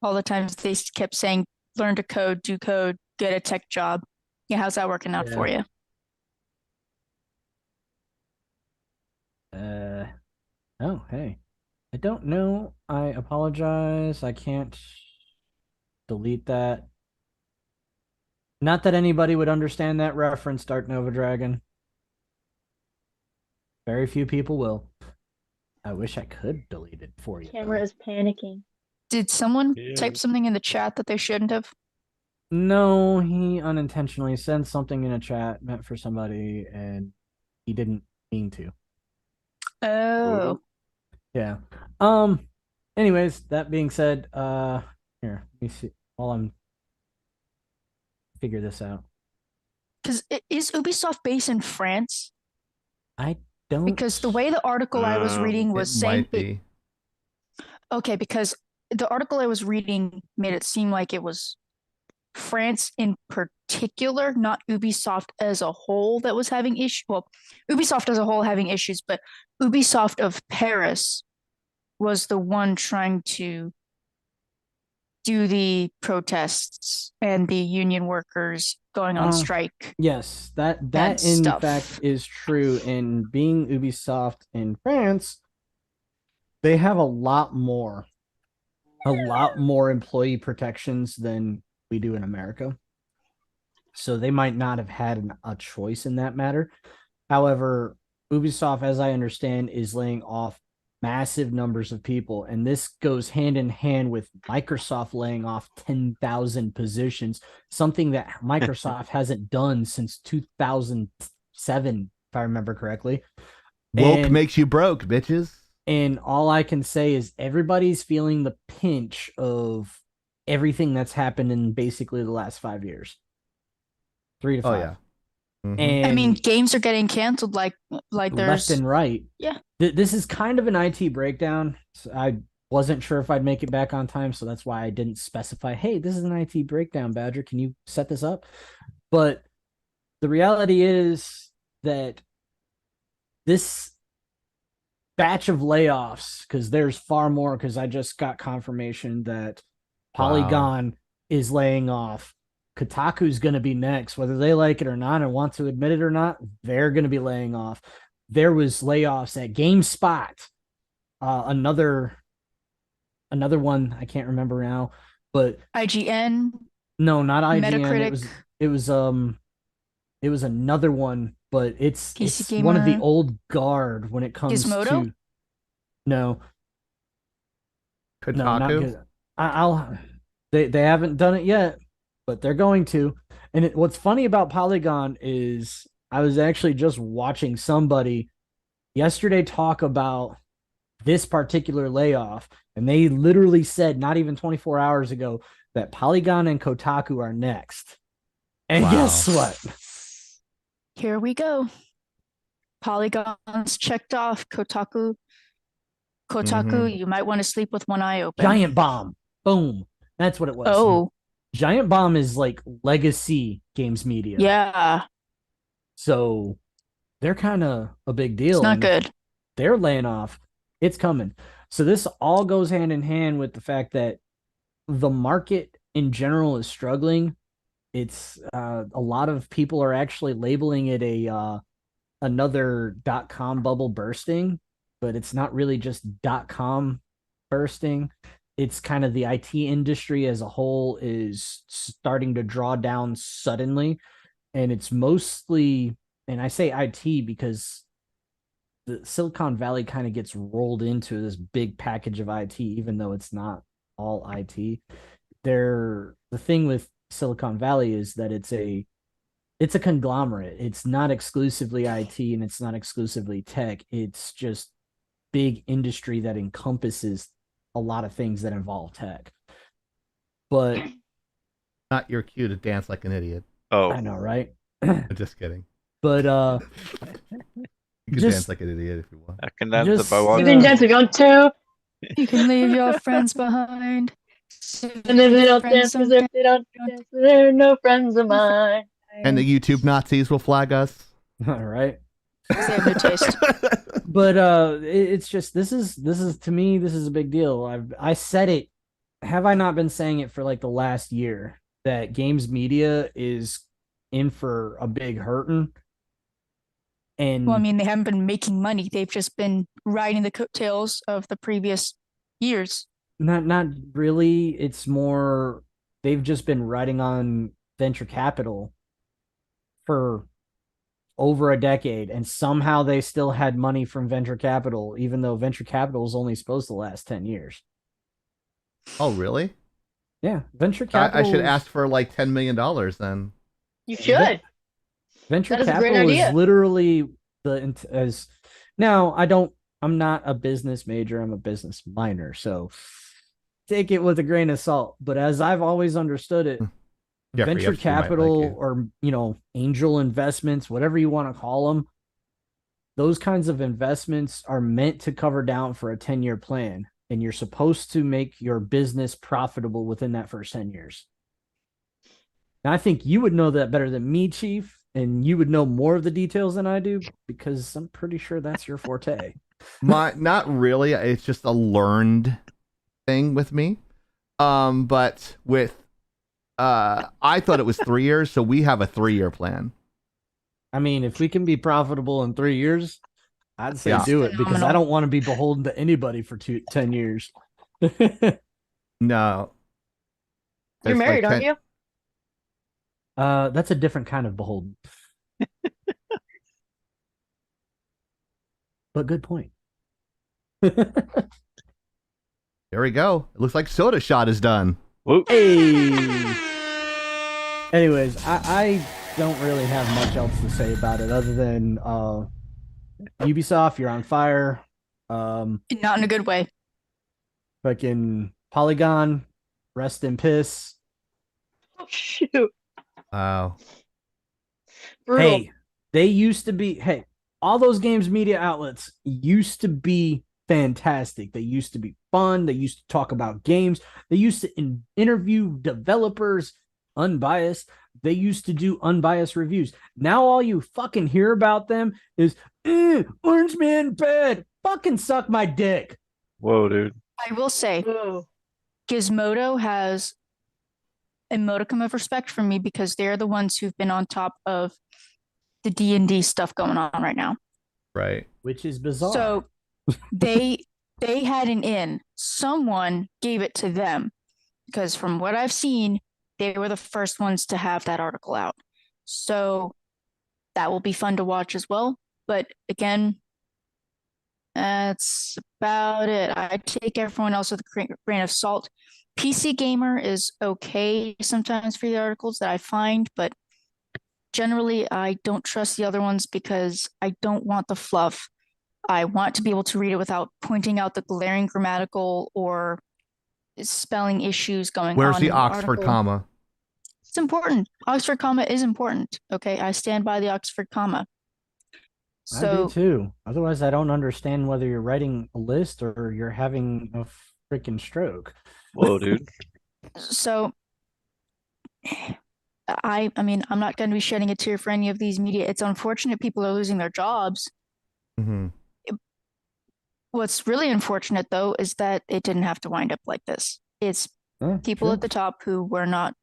all the times they kept saying, learn to code, do code, get a tech job. Yeah, how's that working out for you? Oh, hey. I don't know. I apologize. I can't delete that. Not that anybody would understand that reference, Dark Nova Dragon. Very few people will. I wish I could delete it for you. Camera though. is panicking. Did someone Yeah. type something in the chat that they shouldn't have? No, he unintentionally sent something in a chat meant for somebody and he didn't mean to. Oh, Yeah. Anyways, that being said, here, let me see while I'm figure this out. because is Ubisoft based in France? I don't Because the way the article I was reading It was saying might be. okay, because the article I was reading made it seem like it was France in particular, not Ubisoft as a whole that was having issues. Well, Ubisoft as a whole having issues, but Ubisoft of Paris was the one trying to do the protests and the union workers going on Oh. strike. Yes, that and in stuff. fact is true. And being Ubisoft in France, they have a lot more employee protections than we do in America. So they might not have had a choice in that matter. However, Ubisoft, as I understand, is laying off massive numbers of people, and this goes hand in hand with Microsoft laying off 10,000 positions, something that Microsoft hasn't done since 2007, if I remember correctly. Woke And- makes you broke, bitches. And all I can say is everybody's feeling the pinch of everything that's happened in basically the last 5 years. 3 to 5. Oh yeah. Mhm. And I mean, games are getting canceled like left there's and right. Yeah. This is kind of an IT breakdown. So I wasn't sure if I'd make it back on time, so that's why I didn't specify, hey, this is an IT breakdown, Badger. Can you set this up? But the reality is that this batch of layoffs, because there's far more, because I just got confirmation that Polygon is laying off. Kotaku's going to be next, whether they like it or not and want to admit it or not, they're going to be laying off. there was layoffs at GameSpot. Another one I can't remember now, but IGN, no, not IGN. Metacritic, It was another one, but it's PC one of the Gamer, old guard when it comes Gizmodo? to no, no, not Kotaku. good. I'll they haven't done it yet, but they're going to. And what's funny about Polygon is I was actually just watching somebody yesterday talk about this particular layoff, and they literally said not even 24 hours ago that Polygon and Kotaku are next. And Wow. guess what? Here we go. Polygons checked off. Kotaku, you might want to sleep with one eye open. Giant Bomb. Boom. That's what it was. Oh, Giant Bomb is like legacy games media. yeah. So they're kind of a big deal. It's not and good. They're laying off. It's coming. So this all goes hand in hand with the fact that the market in general is struggling. It's a lot of people are actually labeling it another .com bubble bursting, but it's not really just .com bursting. It's kind of the IT industry as a whole is starting to draw down suddenly, and it's mostly, and I say IT because the Silicon Valley kind of gets rolled into this big package of IT, even though it's not all IT. The thing with Silicon Valley is that it's a conglomerate. It's not exclusively IT and it's not exclusively tech. It's just big industry that encompasses a lot of things that involve tech. But Not your cue to dance like an idiot. Oh, I know, right? I'm just kidding. But You can dance like an idiot if you want. I can dance Just, if I want. You can dance if you want to, You can leave your friends behind. and if they don't dance, because if they don't dance, they're no friends of mine. And the YouTube Nazis will flag us. all right. They have no taste. But it's just this is to me, this is a big deal. I said it. Have I not been saying it for like the last year that games media is in for a big hurting? And Well, I mean, they haven't been making money. They've just been riding the coattails of the previous years. not really. It's more they've just been riding on venture capital for over a decade, and somehow they still had money from venture capital, even though venture capital is only supposed to last 10 years. Oh, really? Yeah, venture I capital. should ask for like $10 million then. You should. Venture That is a great capital is idea. literally I'm not a business major, I'm a business minor, so take it with a grain of salt. But as I've always understood it, Jeffrey venture Epstein might capital like you. or angel investments, whatever you want to call them, those kinds of investments are meant to cover down for a 10-year plan, and you're supposed to make your business profitable within that first 10 years. Now, I think you would know that better than me, Chief, and you would know more of the details than I do because I'm pretty sure that's your forte. Not really. It's just a learned thing with me. But with I thought it was 3 years, so we have a 3-year plan. I mean, if we can be profitable in 3 years, I'd say Yeah. do it because I Phenomenal. don't want to be beholden to anybody for 10 years. No. You're It's married, like aren't 10 you? That's a different kind of beholden. But good point. There we go. It looks like Soda Shot is done. Whoop. Hey. Anyways, I don't really have much else to say about it other than Ubisoft, you're on fire. Not in a good way. Fucking Polygon, rest in piss. Oh, shoot. Wow. Brutal. Hey, they used to be. Hey, all those games media outlets used to be fantastic. They used to be fun. They used to talk about games. They used to interview developers unbiased. They used to do unbiased reviews. Now all you fucking hear about them is Orange Man bad. Fucking suck my dick. Whoa, dude. I will say, Whoa. Gizmodo has a modicum of respect for me because they're the ones who've been on top of the D&D stuff going on right now. Right. which is bizarre. So they had an in. Someone gave it to them because from what I've seen, they were the first ones to have that article out. So that will be fun to watch as well. But again, that's about it. I take everyone else with a grain of salt. PC Gamer is okay sometimes for the articles that I find, but generally I don't trust the other ones because I don't want the fluff. I want to be able to read it without pointing out the glaring grammatical or spelling issues going on. Where's the in Oxford article. comma? It's important. Oxford comma is important. Okay, I stand by the Oxford comma. I do too. Otherwise, I don't understand whether you're writing a list or you're having a freaking stroke. Whoa, dude. So I mean, I'm not going to be shedding a tear for any of these media. It's unfortunate people are losing their jobs. Mm-hmm. What's really unfortunate, though, is that it didn't have to wind up like this. It's people true. at the top who were not.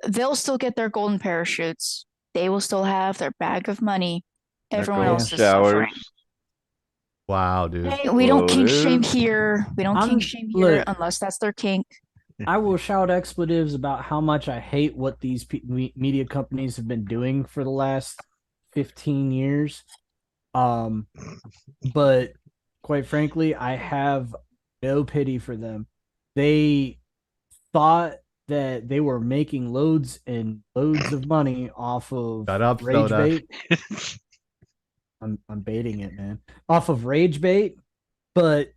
They'll still get their golden parachutes. They will still have their bag of money. Everyone else is suffering. Wow, dude. Hey, we don't Whoa, kink dude. shame here. We don't kink shame here unless that's their kink. I will shout expletives about how much I hate what these media companies have been doing for the last 15 years. But quite frankly, I have no pity for them. They thought that they were making loads and loads of money off of rage bait. I'm baiting it, man. Off of rage bait, but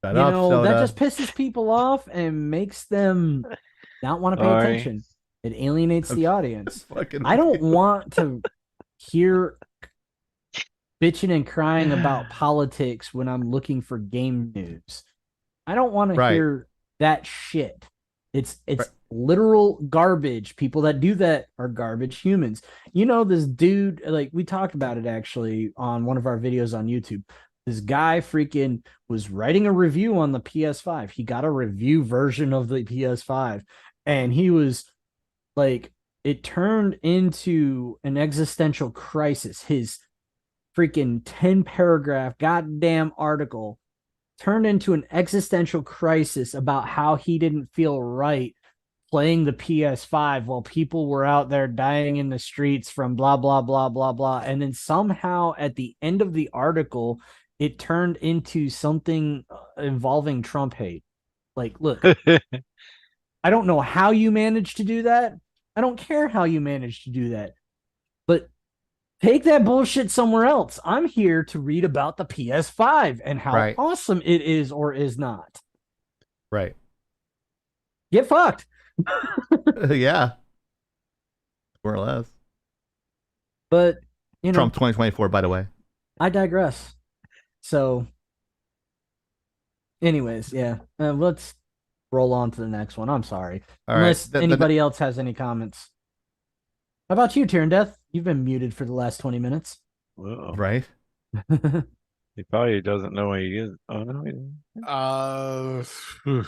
that just pisses people off and makes them not want to pay attention. It alienates the audience. I don't want to hear bitching and crying about politics when I'm looking for game news. I don't want to hear that shit. It's literal garbage. People that do that are garbage humans. You know, this dude, like we talked about it actually on one of our videos on YouTube. This guy freaking was writing a review on the PS5. He got a review version of the PS5 and he was like, it turned into an existential crisis. His freaking 10 paragraph goddamn article turned into an existential crisis about how he didn't feel right playing the PS5 while people were out there dying in the streets from blah, blah, blah, blah, blah. And then somehow at the end of the article, it turned into something involving Trump hate. Like, look, I don't know how you managed to do that. I don't care how you managed to do that. But take that bullshit somewhere else. I'm here to read about the PS5 and how awesome it is or is not. Right. Get fucked. Yeah. More or less. But, you know. Trump 2024, by the way. I digress. So, anyways, yeah. Let's roll on to the next one. I'm sorry. Unless anybody else has any comments. How about you, Tyrion Death? You've been muted for the last 20 minutes. Whoa. Right? He probably doesn't know where he is. Oh, no.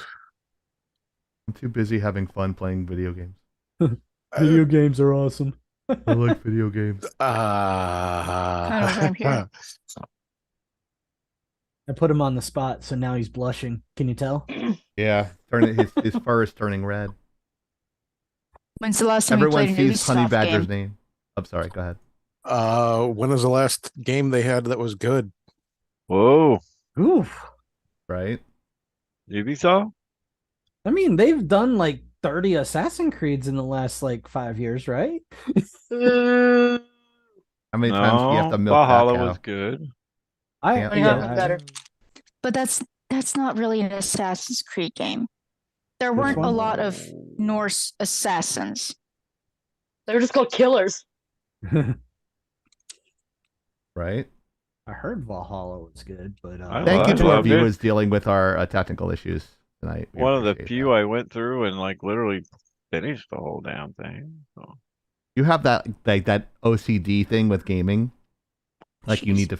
I'm too busy having fun playing video games. Video games are awesome. I like video games. Kind of what I'm hearing. I put him on the spot, so now he's blushing. Can you tell? Yeah, his fur is turning red. When's the last time Everyone you played a sees Honey Ubisoft Badger's game? name. I'm sorry, go ahead. When was the last game they had that was good? Whoa. Oof. Right? Ubisoft? I mean, they've done like 30 Assassin's Creeds in the last like 5 years, right? How many times do you have to milk Valhalla that cow? was good. Better. But that's not really an Assassin's Creed game. There weren't a lot of Norse assassins. They're just called killers. Right? I heard Valhalla was good, but thank you to our loved it. viewers dealing with our technical issues tonight. We One of the appreciate few that. I went through and like literally finished the whole damn thing. So. You have that like that OCD thing with gaming. Like you need to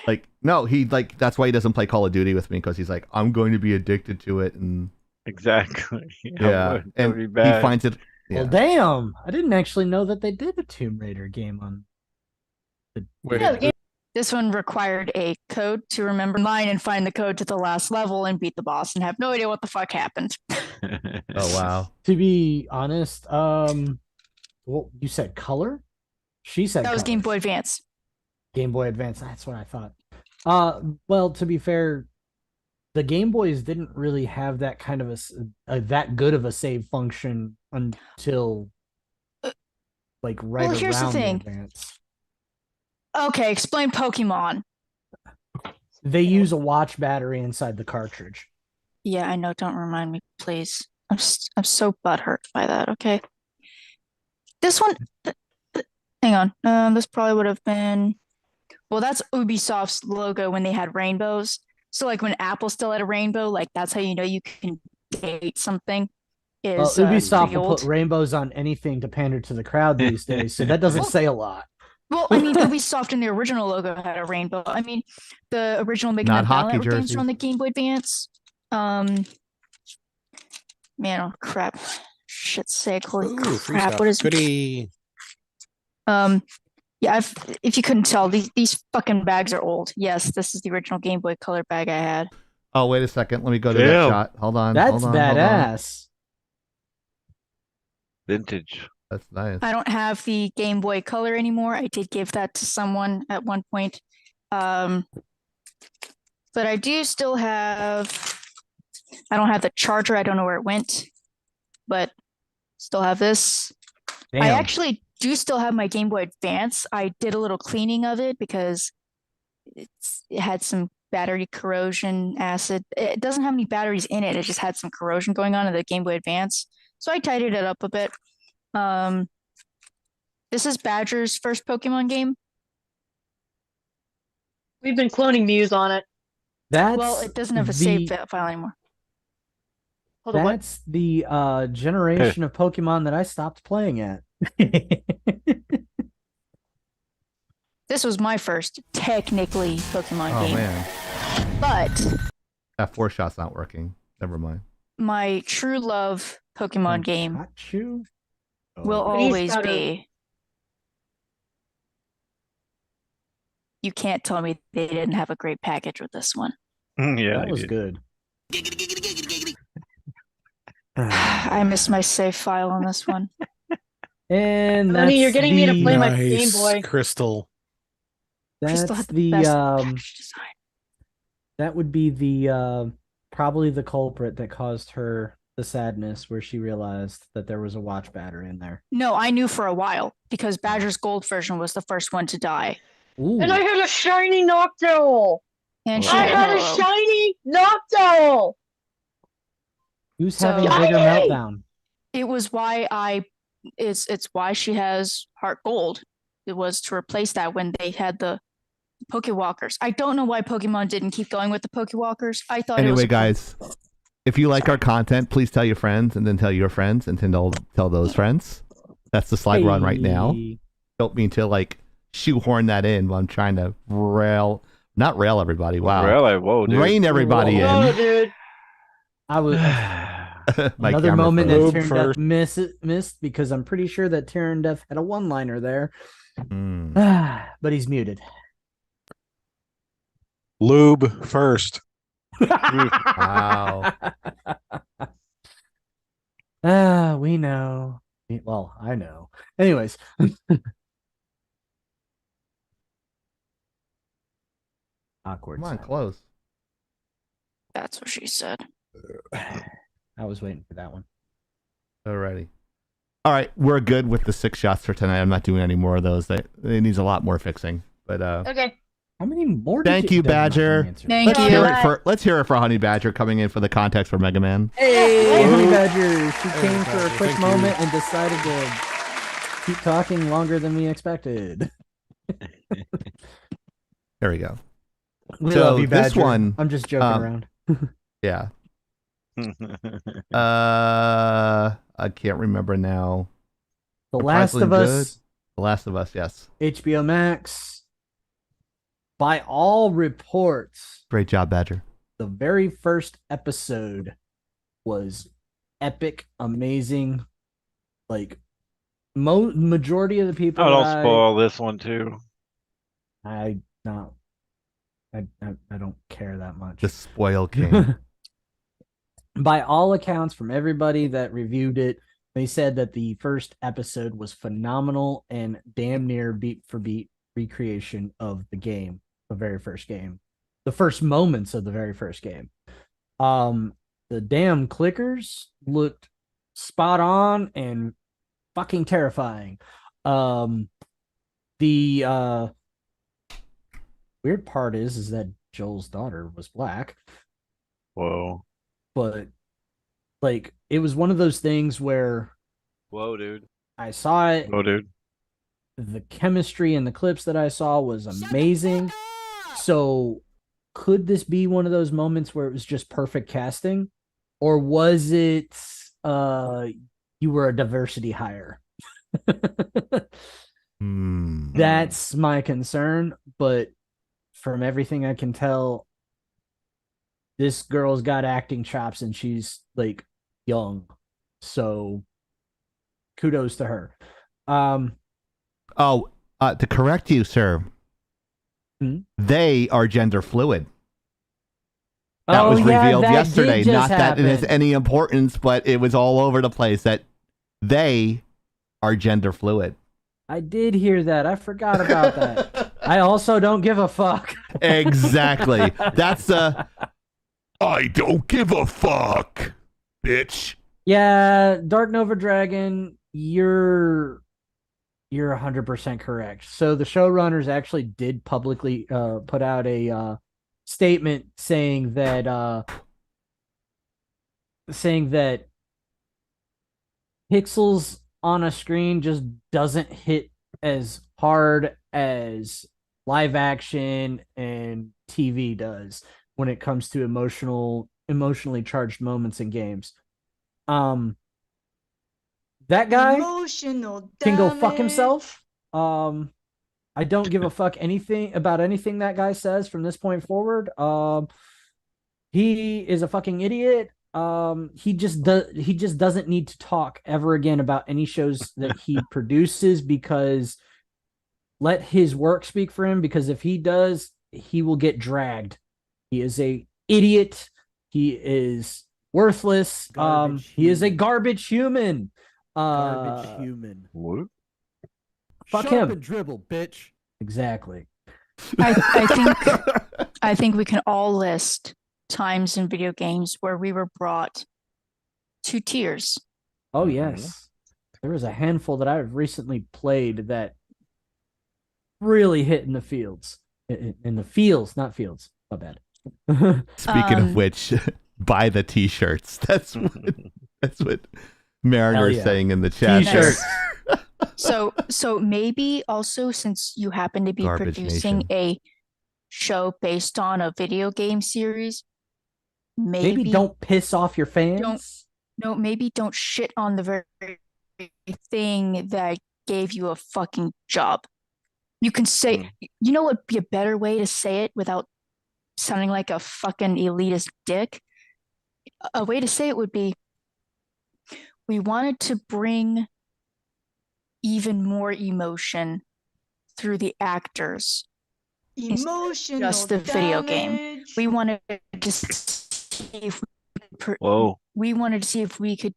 like no, he like that's why he doesn't play Call of Duty with me because he's like I'm going to be addicted to it and Exactly. yeah, and he finds it. Yeah. Well, damn! I didn't actually know that they did a Tomb Raider game on Wait, Yeah, the game- This one required a code to remember mine and find the code to the last level and beat the boss and have no idea what the fuck happened. Oh wow. To be honest, well, you said color? She said That was color. Game Boy Advance. Game Boy Advance. That's what I thought. Well, to be fair, the Game Boys didn't really have that kind of a that good of a save function until like right Well, here's the around thing. Advance. Okay, explain Pokemon. They use a watch battery inside the cartridge. Yeah, I know. Don't remind me, please. I'm so butthurt by that. Okay. This one, hang on. This probably would have been. Well, that's Ubisoft's logo when they had rainbows. So, like when Apple still had a rainbow, like that's how you know you can date something. Well, Is Ubisoft pretty will old. put rainbows on anything to pander to the crowd these days, so that doesn't say a lot. Well, I mean, Ubisoft in the original logo had a rainbow. I mean, the original Mega Not Man hockey Battle games jerseys. are on the Game Boy Advance. Man, oh crap! Shit's sake! Holy Ooh, free crap! stuff. What is? Goody. Yeah, if you couldn't tell, these fucking bags are old. Yes, this is the original Game Boy Color bag I had. Oh, wait a second. Let me go to that Damn. shot. Hold on. That's hold on, hold on. badass. Vintage. That's nice. I don't have the Game Boy Color anymore. I did give that to someone at one point. But I do still have. I don't have the charger. I don't know where it went, but still have this. Damn. I actually do still have my Game Boy Advance. I did a little cleaning of it because it had some battery corrosion acid. It doesn't have any batteries in it. It just had some corrosion going on in the Game Boy Advance. So I tidied it up a bit. This is Badger's first Pokemon game. We've been cloning Muse on it. That's Well, it doesn't have a save file anymore. Hold on, what? That's the generation of Pokemon that I stopped playing at. This was my first technically Pokemon Oh game. man. But That 4-shot's not working. Never mind. my true love Pokemon game Pikachu? will Oh. always gotta- be. You can't tell me they didn't have a great package with this one. Yeah, That they was did. good. I missed my save file on this one. And that's Honey, you're getting me to the- play my Nice, Game Boy. Crystal. That's Crystal had the the best package design. that would be the probably the culprit that caused her the sadness where she realized that there was a watch battery in there. No, I knew for a while because Badger's Gold version was the first one to die. Ooh. And I had a shiny Noctowl. And she I had a Ho-Oh. shiny Noctowl. Who's So- having a bigger Yay! meltdown? It was why it's why she has Heart Gold. It was to replace that when they had the Pokewalkers. I don't know why Pokemon didn't keep going with the Pokewalkers. I thought it was Anyway, guys, if you like our content, please tell your friends and then tell your friends and then tell those friends. That's the slide we're on right now. Hey. Don't mean to like shoehorn that in while I'm trying to not rail everybody. Wow. Really? Whoa, dude. Rein everybody Whoa, in. dude. I was My another camera moment froze. that Lube Tyrande first. missed because I'm pretty sure that Tyrande had a one-liner there. Mm. But he's muted. Lube first. Wow. We know. Well, I know. Anyways. Awkward. Come on, silence. close. that's what she said. I was waiting for that one. Alrighty. All right, we're good with the 6 shots for tonight. I'm not doing any more of those. It needs a lot more fixing. But Okay. How many more? Thank you, Badger. Thank let's you. hear it for Honey Badger coming in for the context for Mega Man. Hey, Honey Badger. She Hey, came for a Badger, quick thank you. moment and decided to keep talking longer than we expected. There we go. We So love you, this Badger. one, I'm just joking around. Yeah. I can't remember now. The Last of Surprisingly Us, The Last of Us, yes. HBO Max. By all reports, Great job, Badger. the very first episode was epic, amazing. Like majority of the people Oh, that don't spoil this one too. I not. I don't care that much. The spoil king. By all accounts, from everybody that reviewed it, they said that the first episode was phenomenal and damn near beat for beat recreation of the game, the very first game, the first moments of the very first game. The damn clickers looked spot on and fucking terrifying. The weird part is that Joel's daughter was black. Whoa. But like it was one of those things where Whoa, dude. I saw it. Whoa, dude. The chemistry in the clips that I saw was amazing. So could this be one of those moments where it was just perfect casting? Or was it you were a diversity hire? That's my concern, but from everything I can tell, this girl's got acting chops and she's like young. So kudos to her. To correct you, sir. They are gender fluid. That was revealed yesterday. Not that it has any importance, but it was all over the place that they are gender fluid. I did hear that. I forgot about that. I also don't give a fuck. Exactly. That's I don't give a fuck, bitch. Yeah, Dark Nova Dragon, you're 100% correct. So the showrunners actually did publicly put out a statement saying that pixels on a screen just doesn't hit as hard as live action and TV does when it comes to emotionally charged moments in games. That guy can go fuck himself. I don't give a fuck about anything that guy says from this point forward. He is a fucking idiot. He just doesn't need to talk ever again about any shows that he produces, because let his work speak for him, because if he does, he will get dragged. He is a idiot. He is worthless. He is a garbage human. Garbage human. What? Fuck Shut him. up and dribble, bitch. Exactly. I think we can all list times in video games where we were brought to tears. Oh yes. There was a handful that I've recently played that really hit in the fields. In the fields, not fields. My bad. Speaking of which, buy the t-shirts. That's what Mariner's saying in the chat. T-shirts. So maybe also, since you happen to be Garbage producing Nation. a show based on a video game series, Maybe don't piss off your fans. Maybe don't shit on the very thing that gave you a fucking job. You can say, you know what would be a better way to say it without sounding like a fucking elitist dick? A way to say it would be, we wanted to bring even more emotion through the actors. Emotional Just the video game. We wanted to see if we wanted to see if we could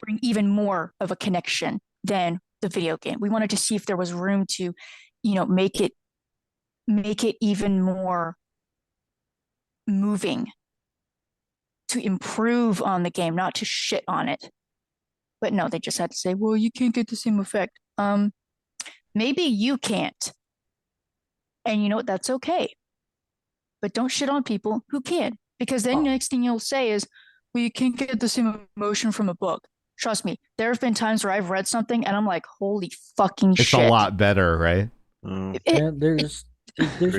bring even more of a connection than the video game. We wanted to see if there was room to, make it even more moving, to improve on the game, not to shit on it. But no, they just had to say, well, you can't get the same effect. Maybe you can't. And you know what? That's okay. But don't shit on people who can. Because then the next thing you'll say is, well, you can't get the same emotion from a book. Trust me, there have been times where I've read something and I'm like, holy fucking It's shit. a lot better, right? Yeah, there's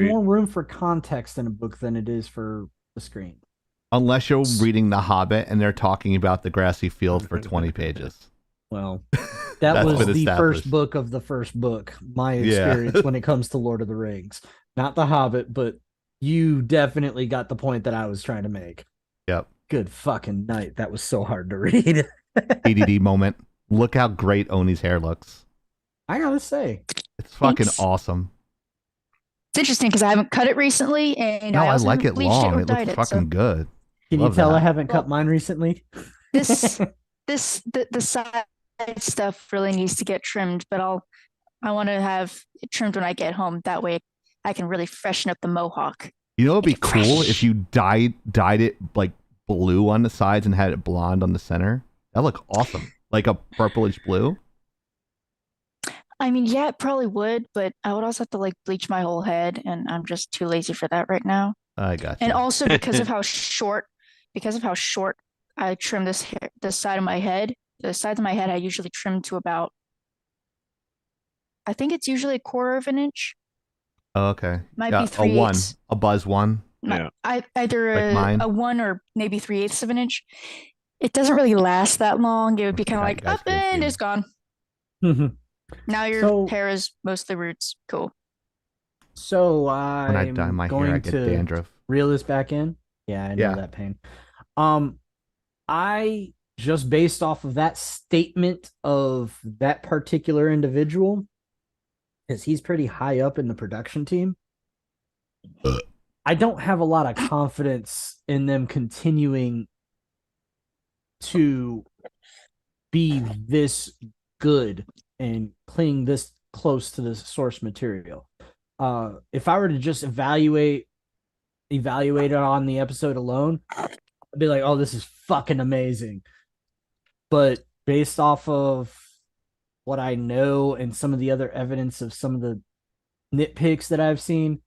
more room for context in a book than it is for the screen. Unless you're reading The Hobbit and they're talking about the grassy field for 20 pages. Well, that was the first book of the first book. My experience when it comes to Lord of the Rings. Not The Hobbit, but you definitely got the point that I was trying to make. Yep. Good fucking night. That was so hard to read. ADD moment. Look how great Oni's hair looks. I gotta say. It's fucking awesome. It's interesting because I haven't cut it recently, and No, I I also like haven't it bleached long. or It dyed looks it. fucking So good. Can you Love tell I that. haven't Well, cut mine recently? this the side stuff really needs to get trimmed, but I want to have it trimmed when I get home. That way, I can really freshen up the mohawk. You know, it'd be Make it cool fresh. if you dyed it like blue on the sides and had it blonde on the center. That look awesome, like a purplish blue. I mean, yeah, it probably would, but I would also have to like bleach my whole head, and I'm just too lazy for that right now. I got And you. also because of how short I trim this side of my head. The sides of my head I usually trim to about, I think it's usually a quarter of an inch. Oh, okay. Might Yeah, be a 3/8. a buzz one, Yeah. Either like mine. a 1 or maybe 3/8 of an inch. It doesn't really last that long. It would be kind of Yeah, you like guys up can't see and me. it's gone. Now your So- hair is mostly roots. Cool. So When I dye I'm my hair, going I get to dandruff. reel this back in. Yeah, I know Yeah. that pain. I just based off of that statement of that particular individual, because he's pretty high up in the production team. I don't have a lot of confidence in them continuing to be this good and playing this close to the source material. If I were to just evaluate it on the episode alone, I'd be like, oh, this is fucking amazing. But based off of what I know and some of the other evidence of some of the nitpicks that I've seen,